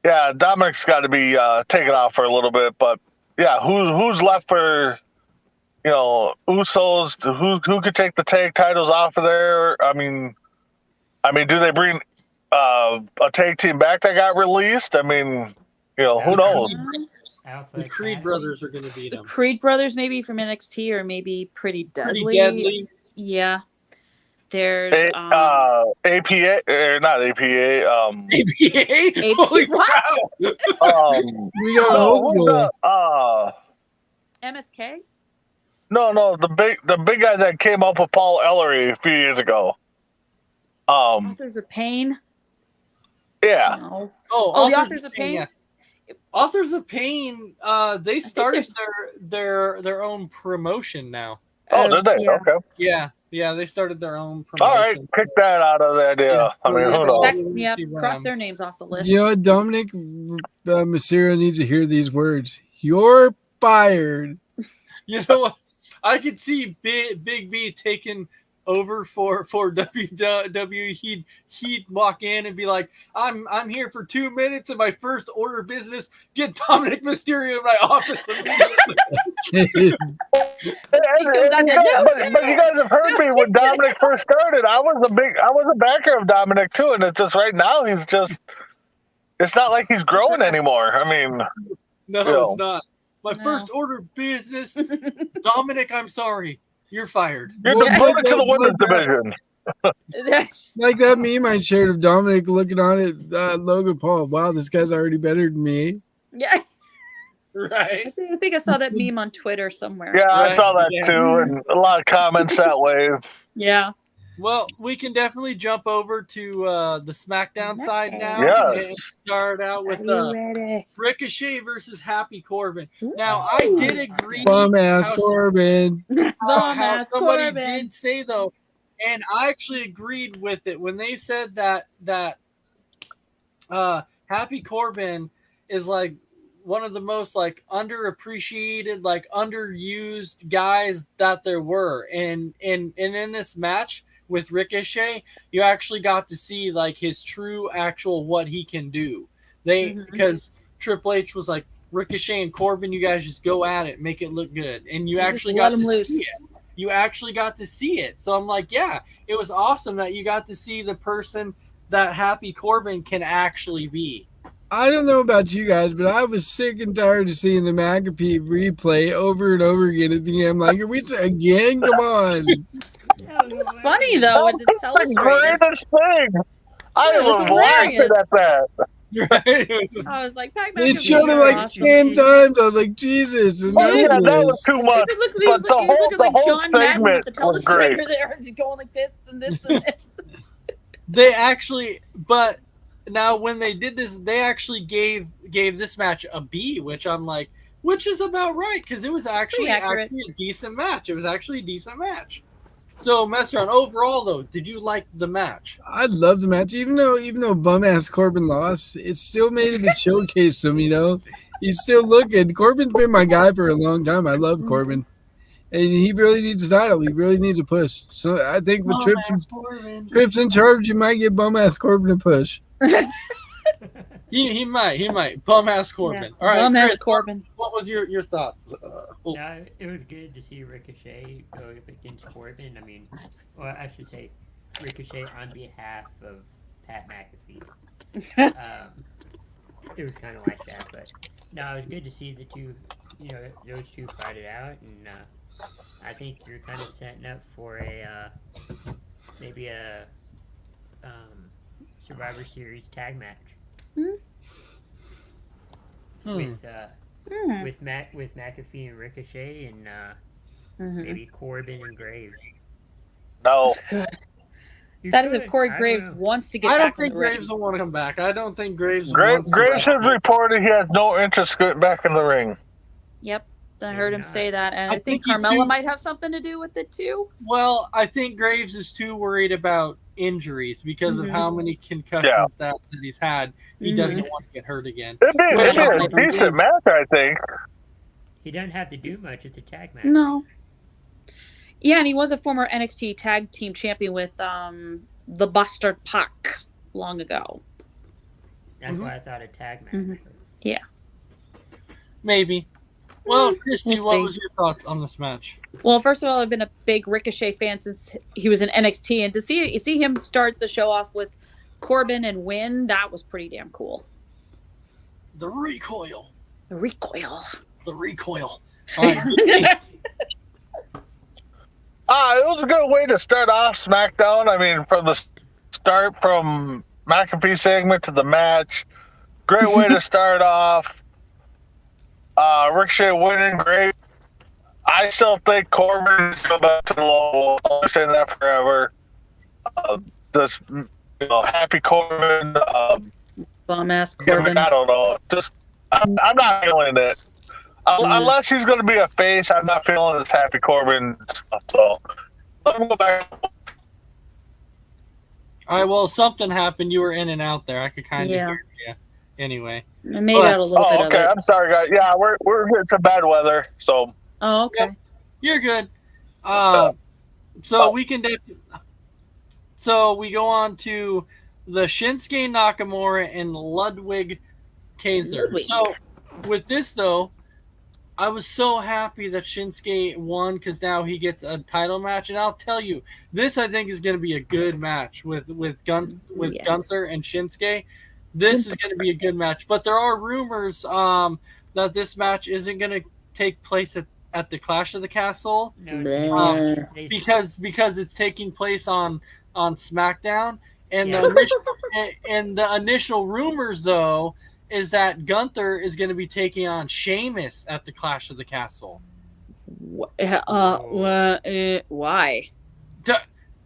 yeah, Dominic's got to be taken off for a little bit. But yeah, who's left for Usos? Who could take the tag titles off of there? I mean, do they bring a tag team back that got released? I mean, who knows? The Creed brothers are going to beat The them. Creed brothers, maybe from NXT, or maybe Pretty Deadly. Pretty Deadly. Yeah. There's APA or not APA. APA. Holy crap! We got old school. MSK. No, the big guy that came up with Paul Ellery a few years ago. Authors of Pain. Yeah. No. Oh, the Authors of Pain. Yeah. Authors of Pain. They started their own promotion now. Oh, did they? Yeah. Okay. Yeah, they started their own promotion. All right, pick that out of the idea. Yeah. I mean, who knows? Yeah, cross their names off the list. Dominic Mysterio needs to hear these words. You're fired. You know what? I could see Big B taking over for WWE. He'd walk in and be like, I'm here for 2 minutes, and my first order of business, get Dominic Mysterio in my office immediately. But you guys have heard me when Dominic first started. I was a backer of Dominic too, and it's just right now it's not like he's growing anymore. I mean, no, it's not. My first order of business, Dominic, I'm sorry. You're fired. You're demoted to the women's division. Like that meme I shared of Dominic looking on at Logan Paul. Wow, this guy's already better than me. Yeah. Right. I think I saw that meme on Twitter somewhere. Yeah, I saw that too, and a lot of comments that way. Yeah. Well, we can definitely jump over to the SmackDown side now. Yes. And start out with Ricochet versus Happy Corbin. Now, I did agree. Bum ass Corbin. How somebody did say though, And I actually agreed with it when they said that Happy Corbin is like one of the most like underappreciated, like underused guys that there were. And in this match with Ricochet, you actually got to see like his true actual what he can do. Because Triple H was like, Ricochet and Corbin, you guys just go at it, make it look good. And you actually got to see it. You actually got to see it. So I'm like, yeah, it was awesome that you got to see the person that Happy Corbin can actually be. I don't know about you guys, but I was sick and tired of seeing the McAfee replay over and over again at the end. I'm like, are we again? Come on. It was funny though with the That's the telestrator. greatest thing. I It was was laughing hilarious. at that. I was like, Pac It showed it like 10 times. I was like, Jesus. Oh, yeah, that was too much. He was looking like John Madden with the was great. telestrator there. He's going like this and this and this. They actually, but now when they did this, they actually gave this match a B, which I'm like, which is about right because it was actually a decent match. It was actually a decent match. So, Messron, overall though, did you like the match? I love the match, even though bum ass Corbin lost, it still made it showcase him. He's still looking. Corbin's been my guy for a long time. I love Corbin, and he really needs a title. He really needs a push. So I think with Trips in charge, you might get bum ass Corbin a push. He might bum ass Corbin. Yeah. All right, Bum ass Chris, Corbin. What was your thoughts? No, it was good to see Ricochet go up against Corbin. I mean, or I should say, Ricochet on behalf of Pat McAfee. It was kind of like that, but no, it was good to see the two, those two fight it out, and I think you're kind of setting up for maybe a Survivor Series tag match. With McAfee and Ricochet and maybe Corbin and Graves. No. That is if Corey Graves wants to get I back don't think in the ring. Graves will want to come back. I don't think Graves Graves has reported he has no interest getting back in the ring. Yep, I heard him say that, and I think he's Carmella might have something to do with it too. Well, I think Graves is too worried about injuries because of how many concussions that he's had. He doesn't want to get hurt again. It'd be a decent match, I think. He doesn't have to do much. It's a tag match. No. Yeah, and he was a former NXT Tag Team Champion with the Bastard Pac long ago. That's why I thought a tag match. Yeah. Maybe. Well, Christy, We'll what see. was your thoughts on this match? Well, first of all, I've been a big Ricochet fan since he was in NXT, and to see him start the show off with Corbin and win, that was pretty damn cool. The recoil. The recoil. The recoil. It was a good way to start off SmackDown. I mean, from the start, from McAfee segment to the match. Great way to start off. Ricochet winning, great. I still think Corbin is going back to the low. I'll say that forever. Happy Corbin. Bum ass Corbin. I don't know. I'm not feeling it. Unless he's going to be a face, I'm not feeling this Happy Corbin stuff. So let me go back. All right, well, something happened. You were in and out there. I could kind of Yeah. hear you. Anyway. I made out a little bit of okay. it. I'm sorry, guys. Yeah, we're getting some bad weather, so. Oh, okay. You're good. So we can. So we go on to the Shinsuke Nakamura and Ludwig Kaiser. Ludwig. So with this though, I was so happy that Shinsuke won because now he gets a title match, and I'll tell you, this I think is going to be a good match with Gunther and Shinsuke. This is going to be a good match, but there are rumors that this match isn't going to take place at the Clash of the Castle because it's taking place on SmackDown, and the initial rumors though is that Gunther is going to be taking on Sheamus at the Clash of the Castle. Why?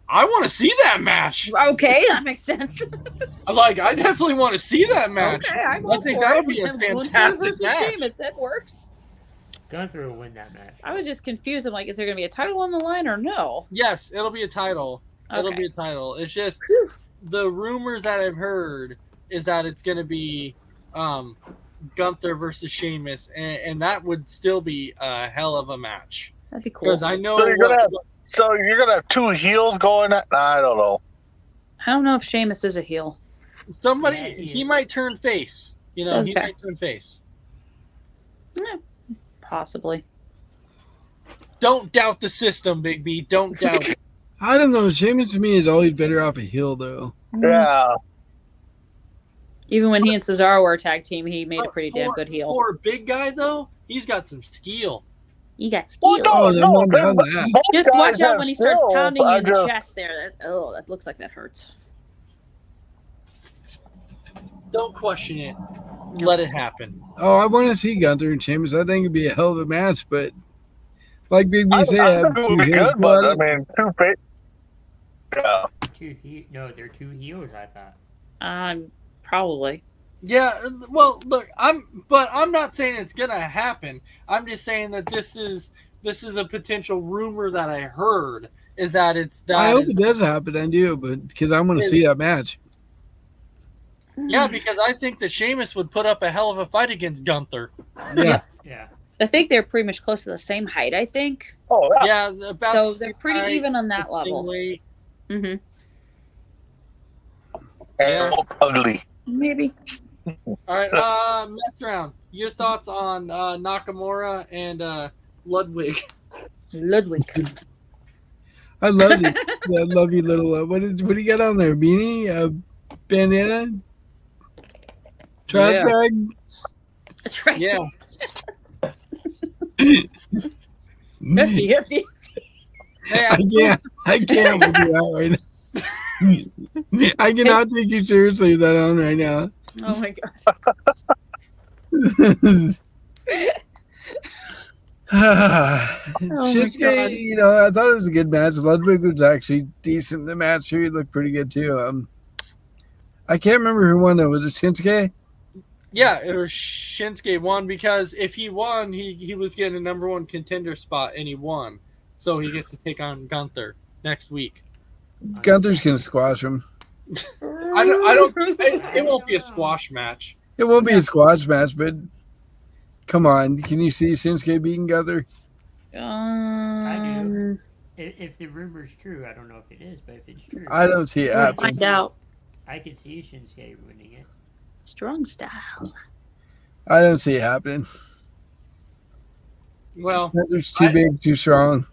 I want to see that match. Okay, that makes sense. I definitely want to see that match. Okay, I think that'll be a fantastic match. Sheamus, that works. Gunther will win that match. I was just confused. I'm like, is there going to be a title on the line or no? Yes, it'll be a title. It'll Okay. be a title. It's just the rumors that I've heard is that it's going to be Gunther versus Sheamus, and that would still be a hell of a match. That'd be cool. Because I know So you're gonna have two heels going at. I don't know. I don't know if Sheamus is a heel. somebody Yeah, he might turn face. He Okay. might turn face. Possibly. Don't doubt the system, Big B. Don't doubt it. I don't know. Sheamus to me is always better off a heel, though. Yeah. Even when he and Cesaro were a tag team, he made a But pretty damn good heel. For a big guy, though, he's got some skill. You got Well, skills. Oh, no, no, both that. Just guys watch out have when he starts skills. pounding you I in the just- chest there. That looks like that hurts. Don't question it. Let it happen. Oh, I want to see Gunther and Sheamus. I think it'd be a hell of a match, but like Big B I said, think it two would be heels good, but I about it. mean, two face. Yeah. No, they're two heels. I thought. Probably. Yeah, well, look, I'm not saying it's gonna happen. I'm just saying that this is a potential rumor that I heard is that it's that. I hope it does happen. I do, but because I want to see that match. Yeah, because I think that Sheamus would put up a hell of a fight against Gunther. Yeah. Yeah. I think they're pretty much close to the same height. I think Oh, yeah. Yeah, about so. the They're same pretty height, even on the that same level. weight. Mm-hmm. And both ugly. Maybe. All right, next round. Your thoughts on Nakamura and Ludwig? Ludwig. I love it. I love you, little. What do you got on there? Beanie, bandana, trash Yeah. bag. Trash. Yeah. 50-50. Hey, I can't with you out right now. I cannot take you seriously with that on right now. Oh my gosh. Shinsuke, God. you know, I thought it was a good match. Ludwig was actually decent in the match. He looked pretty good too. I can't remember who won though. Was it Shinsuke? yeah, it was Shinsuke won because if he won, he was getting a number one contender spot and he won. So he gets to take on Gunther next week. Gunther's gonna squash him. I don't it won't be a squash match. It won't be a squash match, but come on, can you see Shinsuke beating Gunther? If the rumor's true, I don't know if it is, but if it's true, I don't see it We'll happening. find out. I could see Shinsuke winning it. Strong style. I don't see it happening. Well, Gunther's too big, too strong.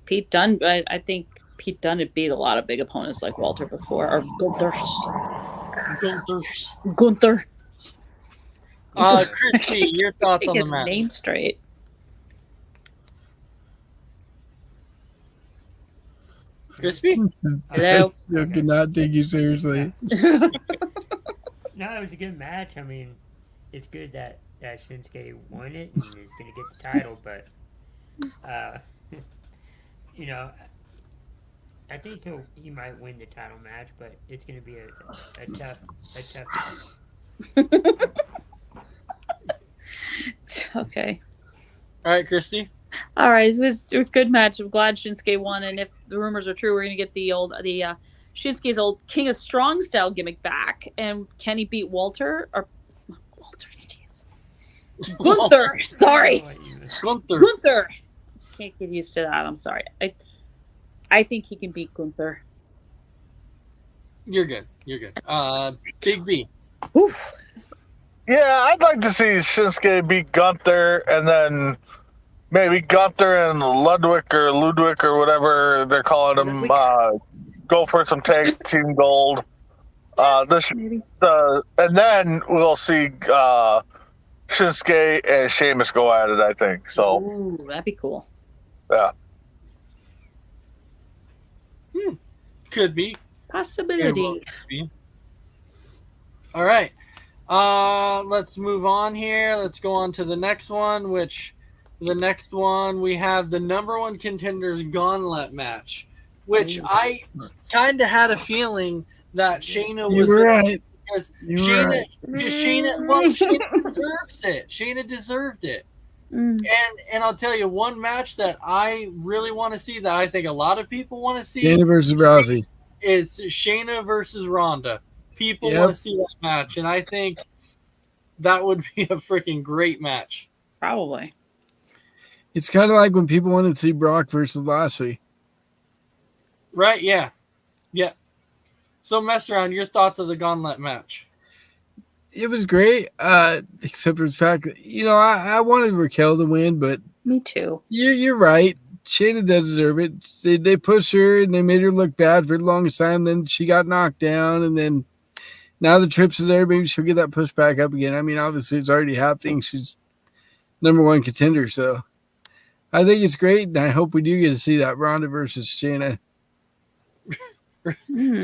Pete Dunne. I think Pete Dunne had beat a lot of big opponents like Walter before, or Gunther. Christy, your thoughts He on the gets match? name straight. Crispy? Hello? I still cannot take you seriously. No, it was a good match. I mean, it's good that Shinsuke won it and is going to get the title, but, you know, I think he might win the title match, but it's going to be a tough Okay. All right, Christy. All right, it was a good match. I'm glad Shinsuke won, and if the rumors are true, we're gonna get the Shinsuke's old King of Strong style gimmick back. And can he beat Walter or Walter? Jeez, Gunther. Sorry, Gunther. Gunther. Can't get used to that. I'm sorry. I think he can beat Gunther. You're good. You're good. Big B. Whew. Yeah, I'd like to see Shinsuke beat Gunther, and then maybe Gunther and Ludwig or whatever they're calling him go for some tag team gold. Maybe. And then we'll see Shinsuke and Sheamus go at it, I think. So, Ooh, that'd be cool. yeah. Could be. Possibility. All right. Let's move on here. Let's go on to the next one, which the next one we have the number one contenders gauntlet match, which I kind of had a feeling that Shayna You was were gonna- right. because You were Shayna, right. Shayna deserves it. Shayna deserved it. And I'll tell you one match that I really want to see, that I think a lot of people want to see, Shayna versus Rousey. is Shayna versus Ronda. People Yep. want to see that match, and I think that would be a freaking great match. Probably. It's kind of like when people wanted to see Brock versus Lashley. Right? Yeah. Yeah. So, mess around. Your thoughts of the Gauntlet match? It was great, except for the fact that, I wanted Raquel to win, but Me too. you're right. Shayna does deserve it. They pushed her and they made her look bad for the longest time. Then she got knocked down, and then now the trips are there. Maybe she'll get that push back up again. I mean, obviously it's already happening. She's #1 contender, so I think it's great, and I hope we do get to see that Ronda versus Shayna.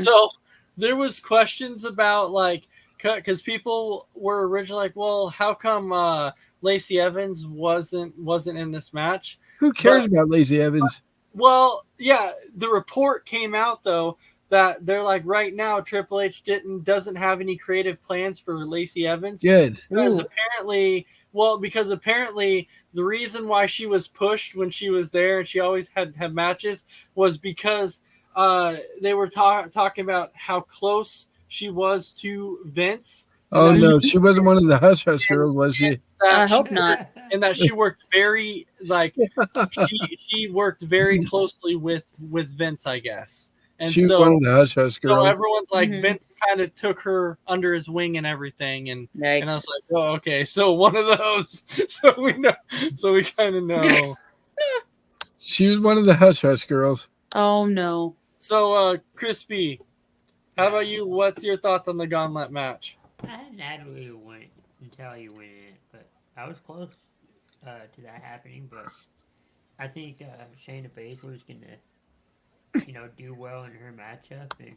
So, there was questions about, like, because people were originally like, well, how come Lacey Evans wasn't in this match? Who cares about Lacey Evans? Well, yeah, the report came out though that they're like, right now Triple H doesn't have any creative plans for Lacey Evans. Good. Because apparently the reason why she was pushed when she was there and she always had matches was because they were talking about how close she was to Vince. Oh no, she wasn't one of the Hush Hush girls, was she? I hope not. And that she worked very she worked very closely with Vince, I guess. And She was so, one of the Hush Hush so girls. everyone's like, Vince kind of took her under his wing and everything, and I was Yikes. like, oh, okay, so one of those. So we know, so we kind of know. She was one of the Hush Hush girls. Oh no. So, Crispy, how about you? What's your thoughts on the Gauntlet match? I hadn't had really won it until you went in it, but I was close to that happening. But I think Shayna Baszler is gonna, do well in her matchup, and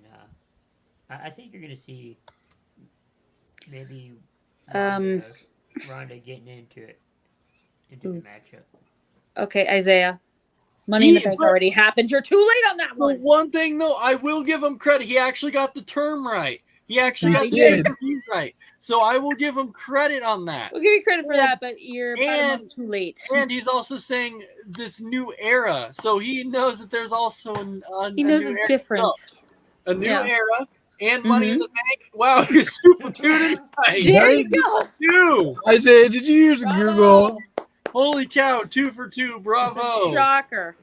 I think you're gonna see maybe Ronda getting into the matchup. Okay, Isaiah. Money in the Bank already happened. You're too late on that Well, one. one thing though, I will give him credit. He actually got the term right. He actually got He the did. term right. So I will give him credit on that. We'll give you credit for that, but you're about a month too late. And he's also saying this new era, so he knows that there's also He knows new it's era. different. So, a new Yeah. era and Money in the Bank. Wow, you're super tuned tonight. There you go. Two. Isaiah, did you use Google? Holy cow, 2 for 2. Bravo. Shocker.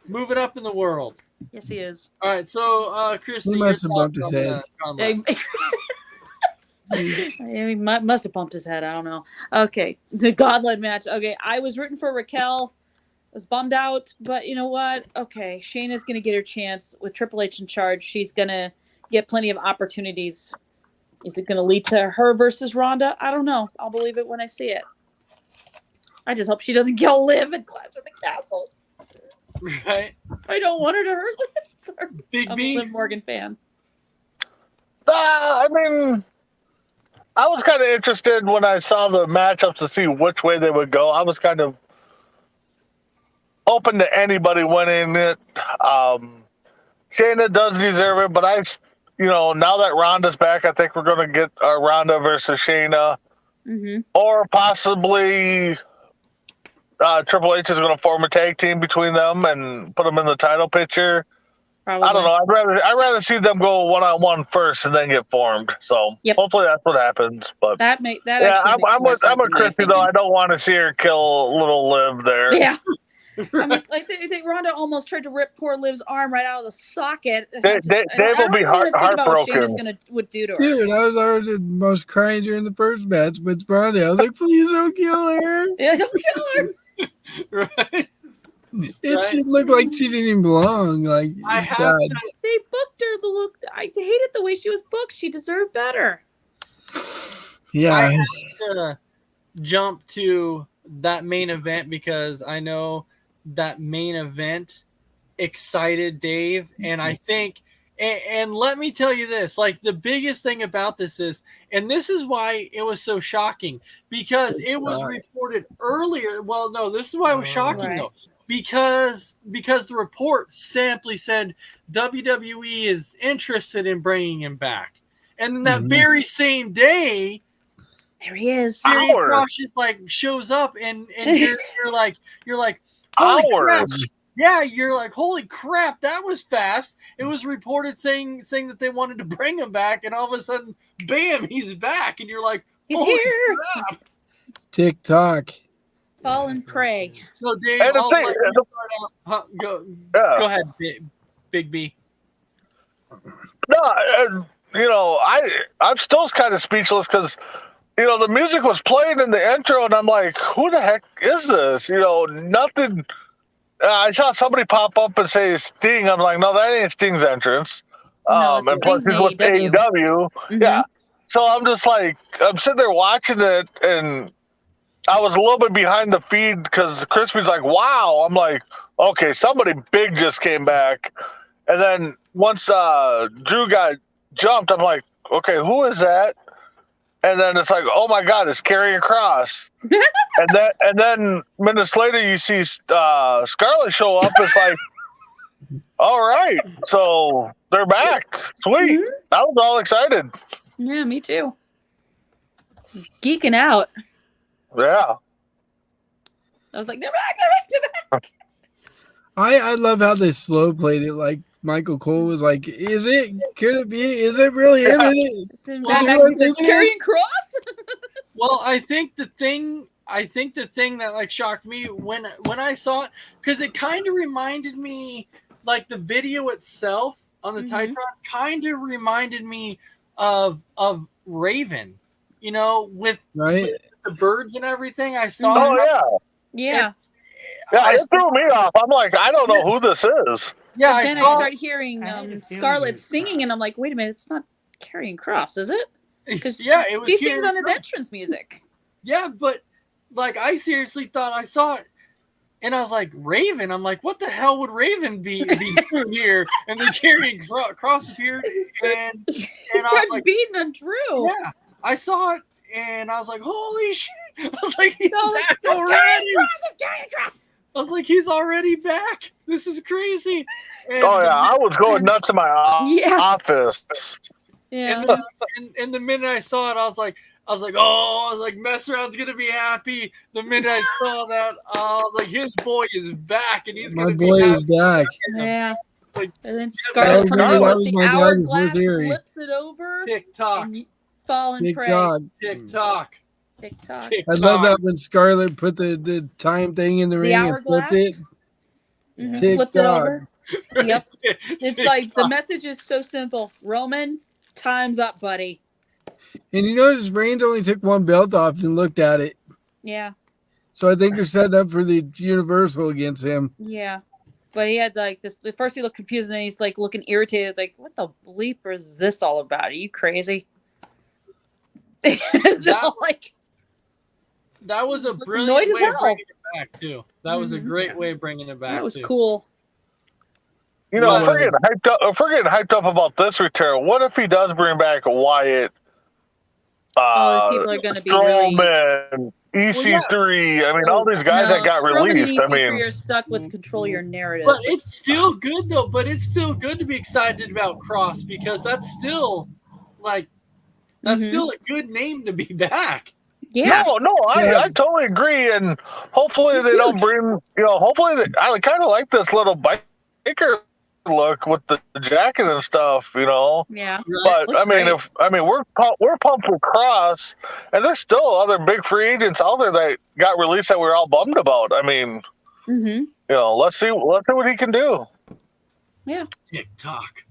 Moving up in the world. Yes, he is. All right, so Christy, He must have your bumped thoughts his on head. the Gauntlet. He must have bumped his head. I don't know. Okay, the Gauntlet match. Okay, I was rooting for Raquel. I was bummed out, but you know what? Okay, Shayna's going to get her chance with Triple H in charge. She's going to get plenty of opportunities. Is it going to lead to her versus Ronda? I don't know. I'll believe it when I see it. I just hope she doesn't kill Liv and Clash at the Castle. Right? I don't want her to hurt Liv. Sorry. Big I'm B. a Liv Morgan fan. I mean, I was kind of interested when I saw the matchups to see which way they would go. I was kind of open to anybody winning it. Shayna does deserve it, but now that Ronda's back, I think we're going to get Ronda versus Shayna. Mm-hmm. Or possibly Triple H is going to form a tag team between them and put them in the title picture. Probably. I don't know. I'd rather see them go one-on-one first and then get formed. So Yep. hopefully that's what happens. But Yeah, I'm I'm a Christy though. I don't want to see her kill little Liv there. Yeah. I mean, like they Ronda almost tried to rip poor Liv's arm right out of the socket. Dave will be heartbroken. What Shayna's would do to her. Dude, I was already the most crying during the first match with Ronda. I was like, please don't kill her. Yeah, don't kill her. Right? It just looked like she didn't even belong. Like, I have God. to They booked her. I hated the way she was booked. She deserved better. Yeah. jump to that main event because I know that main event excited Dave, and I think and let me tell you this, like the biggest thing about this is, and this is why it was so shocking, because it was reported earlier. Well, no, this is why it was shocking Right. though. Because the report simply said WWE is interested in bringing him back. And then that very same day, There he is. Karrion Hours. Kross just like shows up, and you're like, holy crap. Hours. Yeah, you're like, holy crap, that was fast. It was reported saying that they wanted to bring him back, and all of a sudden, bam, he's back, and you're like, He's holy here. crap. TikTok. Fall and pray. So Dave, And the I'll thing- let you start out. Huh, go Yeah. ahead, Big B. No, I'm still kind of speechless because, the music was playing in the intro, and I'm like, who the heck is this? Nothing. I saw somebody pop up and say Sting. I'm like, no, that ain't Sting's entrance. No, it's And plus, Sting's he's with AEW. AEW. Mhm. Yeah. So I'm just like, I'm sitting there watching it, and I was a little bit behind the feed because Crispy's like, wow. I'm like, okay, somebody big just came back. And then once Drew got jumped, I'm like, okay, who is that? And then it's like, oh my God, it's Karrion Kross. and then minutes later, you see Scarlett show up. It's like, all right, so they're back. Sweet. I was all excited. Yeah, me too. He's geeking out. Yeah. I was like, they're back. I love how they slow played it. Like Michael Cole was like, "Is it? Could it be? Is it really him? Is it?" Then Well, back, he says, Karrion Kross. Well, I think the thing that like shocked me when I saw it, because it kind of reminded me, like the video itself on the Titantron kind of reminded me of Raven, with Right? the birds and everything. I saw. Oh, it. yeah. Yeah. Yeah, it threw me off. I'm like, I don't know who this is. Yeah, But then I saw. started hearing I had a feeling Scarlett it- singing, and I'm like, wait a minute, it's not Karrion Kross, is it? Because Yeah, it was. he sings Karrion on his Kross. entrance music. Yeah, but like I seriously thought I saw it, and I was like, Raven. I'm like, what the hell would Raven be doing here? And then Karrion Kross appeared, and He I was starts like, beating on Drew. yeah, I saw it, and I was like, holy shit! I was like, he's No, back that's already. Karrion Kross, it's Karrion Kross. I was like, he's already back. This is crazy. And Oh, yeah. I was going nuts in my Yeah. office. Yeah. And the minute I saw it, I was like, Mess Around's gonna be happy. The minute I saw that, I was like, his boy is back, and he's My gonna boy be is happy. back. Yeah. Like, And then that Scarlett was comes my- in that with was the my dad hourglass, before theory. flips it over, TikTok, and you fall and pray. TikTok. TikTok, TikTok. I love that when Scarlett put the time thing in the ring and hourglass? flipped it. Mhm. TikTok. Flipped it over. Yep. It's like the TikTok. message is so simple. Roman, time's up, buddy. And you notice Reigns only took one belt off and looked at it. Yeah. So I think they're setting up for the Universal against him. Yeah. But he had like this. At first, he looked confused, and then he's like looking irritated. Like, what the bleep is this all about? Are you crazy? So, That- like, That was a Annoyed brilliant as way of hell. bringing it back too. That was a Mhm. great way of bringing it back. that was too. cool. If we're getting hyped up about this return, what if he does bring back Wyatt, Oh, people are going to be really. Strowman, EC3? I mean, all these guys No, that got Strowman and released. I EC3 mean, are stuck with control your narrative. But it's still good though. But it's still good to be excited about Cross because that's still like that's Mhm. still a good name to be back. Yeah. no, I totally agree. And hopefully It's they don't huge. bring, I kind of like this little biker look with the jacket and stuff, Yeah. But Looks great. we're pumped for Cross, and there's still other big free agents out there that got released that we're all bummed about. I mean, Mm-hmm. let's see what he can do. TikTok.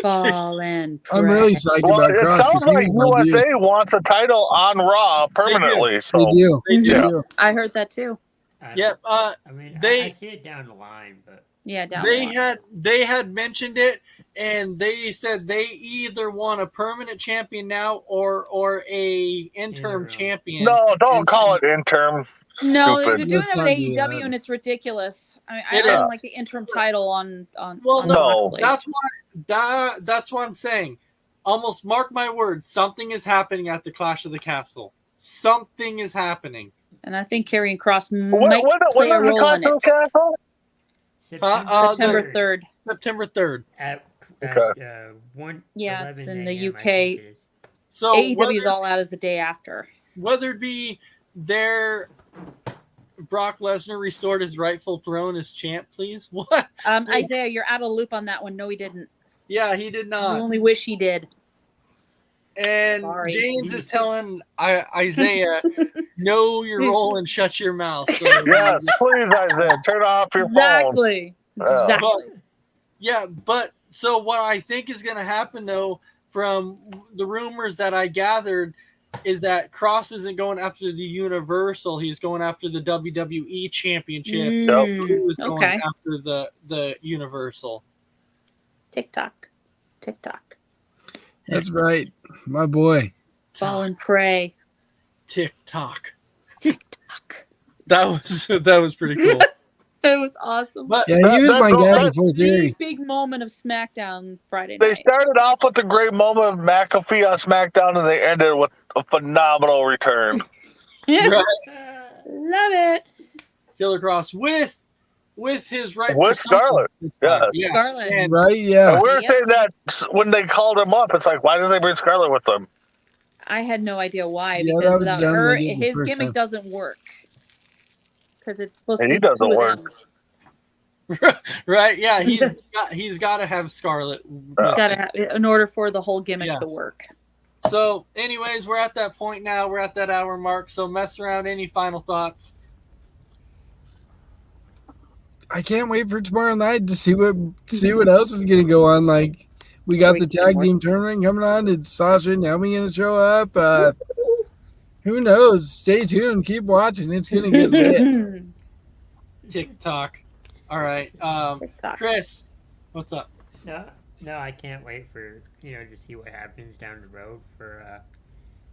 Fall and pray. I'm really psyched Well, about it Cross. sounds 'cause he like was my dude. USA wants a title on Raw permanently. So They do. They do. They Yeah. do. I heard that too. Yep. I mean, They- I see it down the line, but Yeah, down the line. They had mentioned it, and they said they either want a permanent champion now or a interim Interim. champion. no, don't call it interim. No, Stupid. they're doing Let's that with not do AEW, that. and it's ridiculous. I It don't is. like the interim title on Well, on no, Moxley. that's what I'm saying. Almost mark my words. Something is happening at the Clash of the Castle. Something is happening. And I think Karrion Kross When might play a does the role Clash in of it. the Castle? September 3rd. September 3rd. At Okay. 1. Yeah, it's in the 11 a.m., I UK. think it is. So AEW's All Out is the day after. whether it be their Brock Lesnar restored his rightful throne as champ, please. What? Isaiah, you're out of the loop on that one. No, he didn't. Yeah, he did I not. only wish he did. And Sorry. James is telling Isaiah, know your role and shut your mouth. So, Yes, please, Isaiah, turn off your phone. Exactly. Yeah. Exactly. But so what I think is going to happen, though, from the rumors that I gathered, is that Cross isn't going after the Universal. He's going after the WWE Championship. Who is going Okay. after the Universal? TikTok. That's right, my boy. Fall and pray. TikTok. TikTok. That was pretty cool. It was awesome. But Yeah, he was my guy before the Theory. big moment of SmackDown Friday They night. started off with a great moment of McAfee on SmackDown, and they ended with a phenomenal return. Yeah. Right. Love it. Killer Cross with his right With Scarlett. Yes. Yeah. Scarlett. And Right? Yeah. And we were Yeah. saying that when they called him up, it's like, why didn't they bring Scarlett with them? I had no idea why, Yeah, that because was without dumb her, they did the his first gimmick time. doesn't work. Because it's supposed And to he be doesn't two of work. them. right, yeah, he's got to have Scarlett. It's gotta have, in order for the whole gimmick Yeah. to work. So, anyways, we're at that point now. We're at that hour mark. So, mess around. Any final thoughts? I can't wait for tomorrow night to see what else is gonna go on. Like we got the tag team tournament coming on. Did Sasha and Naomi gonna show up? Who knows? Stay tuned. Keep watching. It's gonna get lit. TikTok. All right. TikTok. Chris, what's up? No, I can't wait for to see what happens down the road for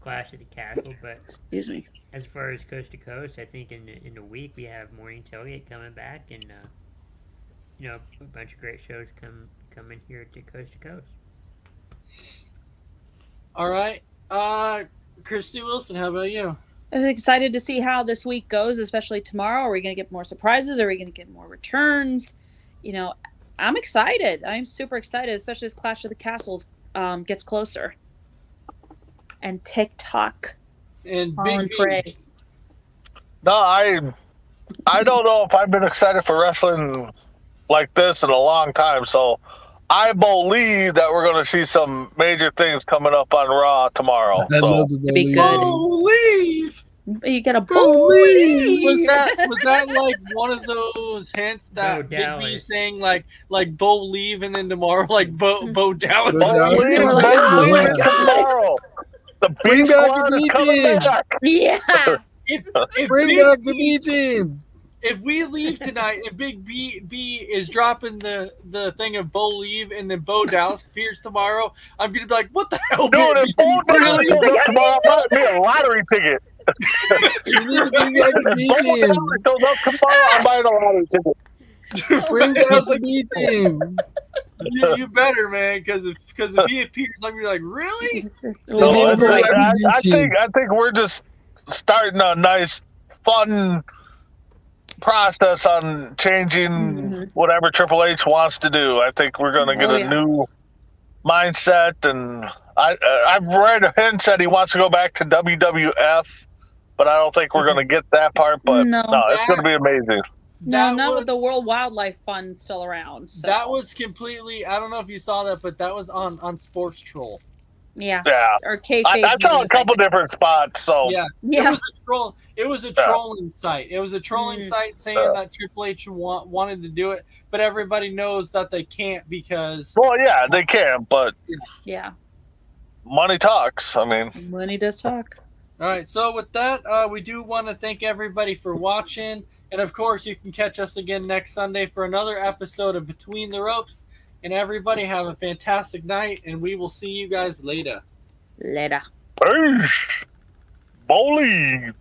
Clash at the Castle. But Excuse me. as far as coast to coast, I think in a week we have Morning Tailgate coming back, and a bunch of great shows coming here to coast. All right. Christy Wilson, how about you? I'm excited to see how this week goes, especially tomorrow. Are we going to get more surprises? Are we going to get more returns? I'm excited. I'm super excited, especially as Clash of the Castles gets closer. And TikTok. And Fall Big and B. pray. No, I don't know if I've been excited for wrestling like this in a long time. So I believe that we're going to see some major things coming up on Raw tomorrow. I'd So love to It'd be believe good. Believe. You got to Was believe. that like one of those hints that Bo Big B Dallas. saying like Bo leave and then tomorrow like Bo Dallas? Bo Dallas. believe They were like, that oh my week God. tomorrow. The Bring Beast back Squad the is B coming team. back. Yeah. If Bring Big back the B- B team. If we leave tonight and Big B is dropping the thing of Bo leave and then Bo Dallas appears tomorrow, I'm gonna be like, what the hell? Dude, Big if Bo B? Dallas shows up tomorrow, I might be a lottery ticket. You need to bring back the B Bo team. Dallas shows up tomorrow, I'm buying a lottery ticket. Bring back the B team. You better, man, because if he appears, I'm gonna be like, really? No, Bring back the B I team. think we're just starting a nice, fun process on changing Mhm. whatever Triple H wants to do. I think we're going to get Oh, a yeah. new mindset, and I've read hints that he wants to go back to WWF, but I don't think we're going to get that part. But No. it's going to be amazing. No, That not with the was- World Wildlife Fund still around. So. That was completely. I don't know if you saw that, but that was on Sports Troll. Yeah. Yeah, Or kayfabe. I saw a news, couple think. different spots. So Yeah, Yeah. It was a trolling site. It was a trolling Mm. site saying that Triple H wanted to do it, but everybody knows that they can't because well, yeah, they can, but Yeah. money talks. I mean, Money does talk. All right, so with that, we do want to thank everybody for watching. And of course, you can catch us again next Sunday for another episode of Between the Ropes. And everybody have a fantastic night, and we will see you guys later. Later. peace. Bowling.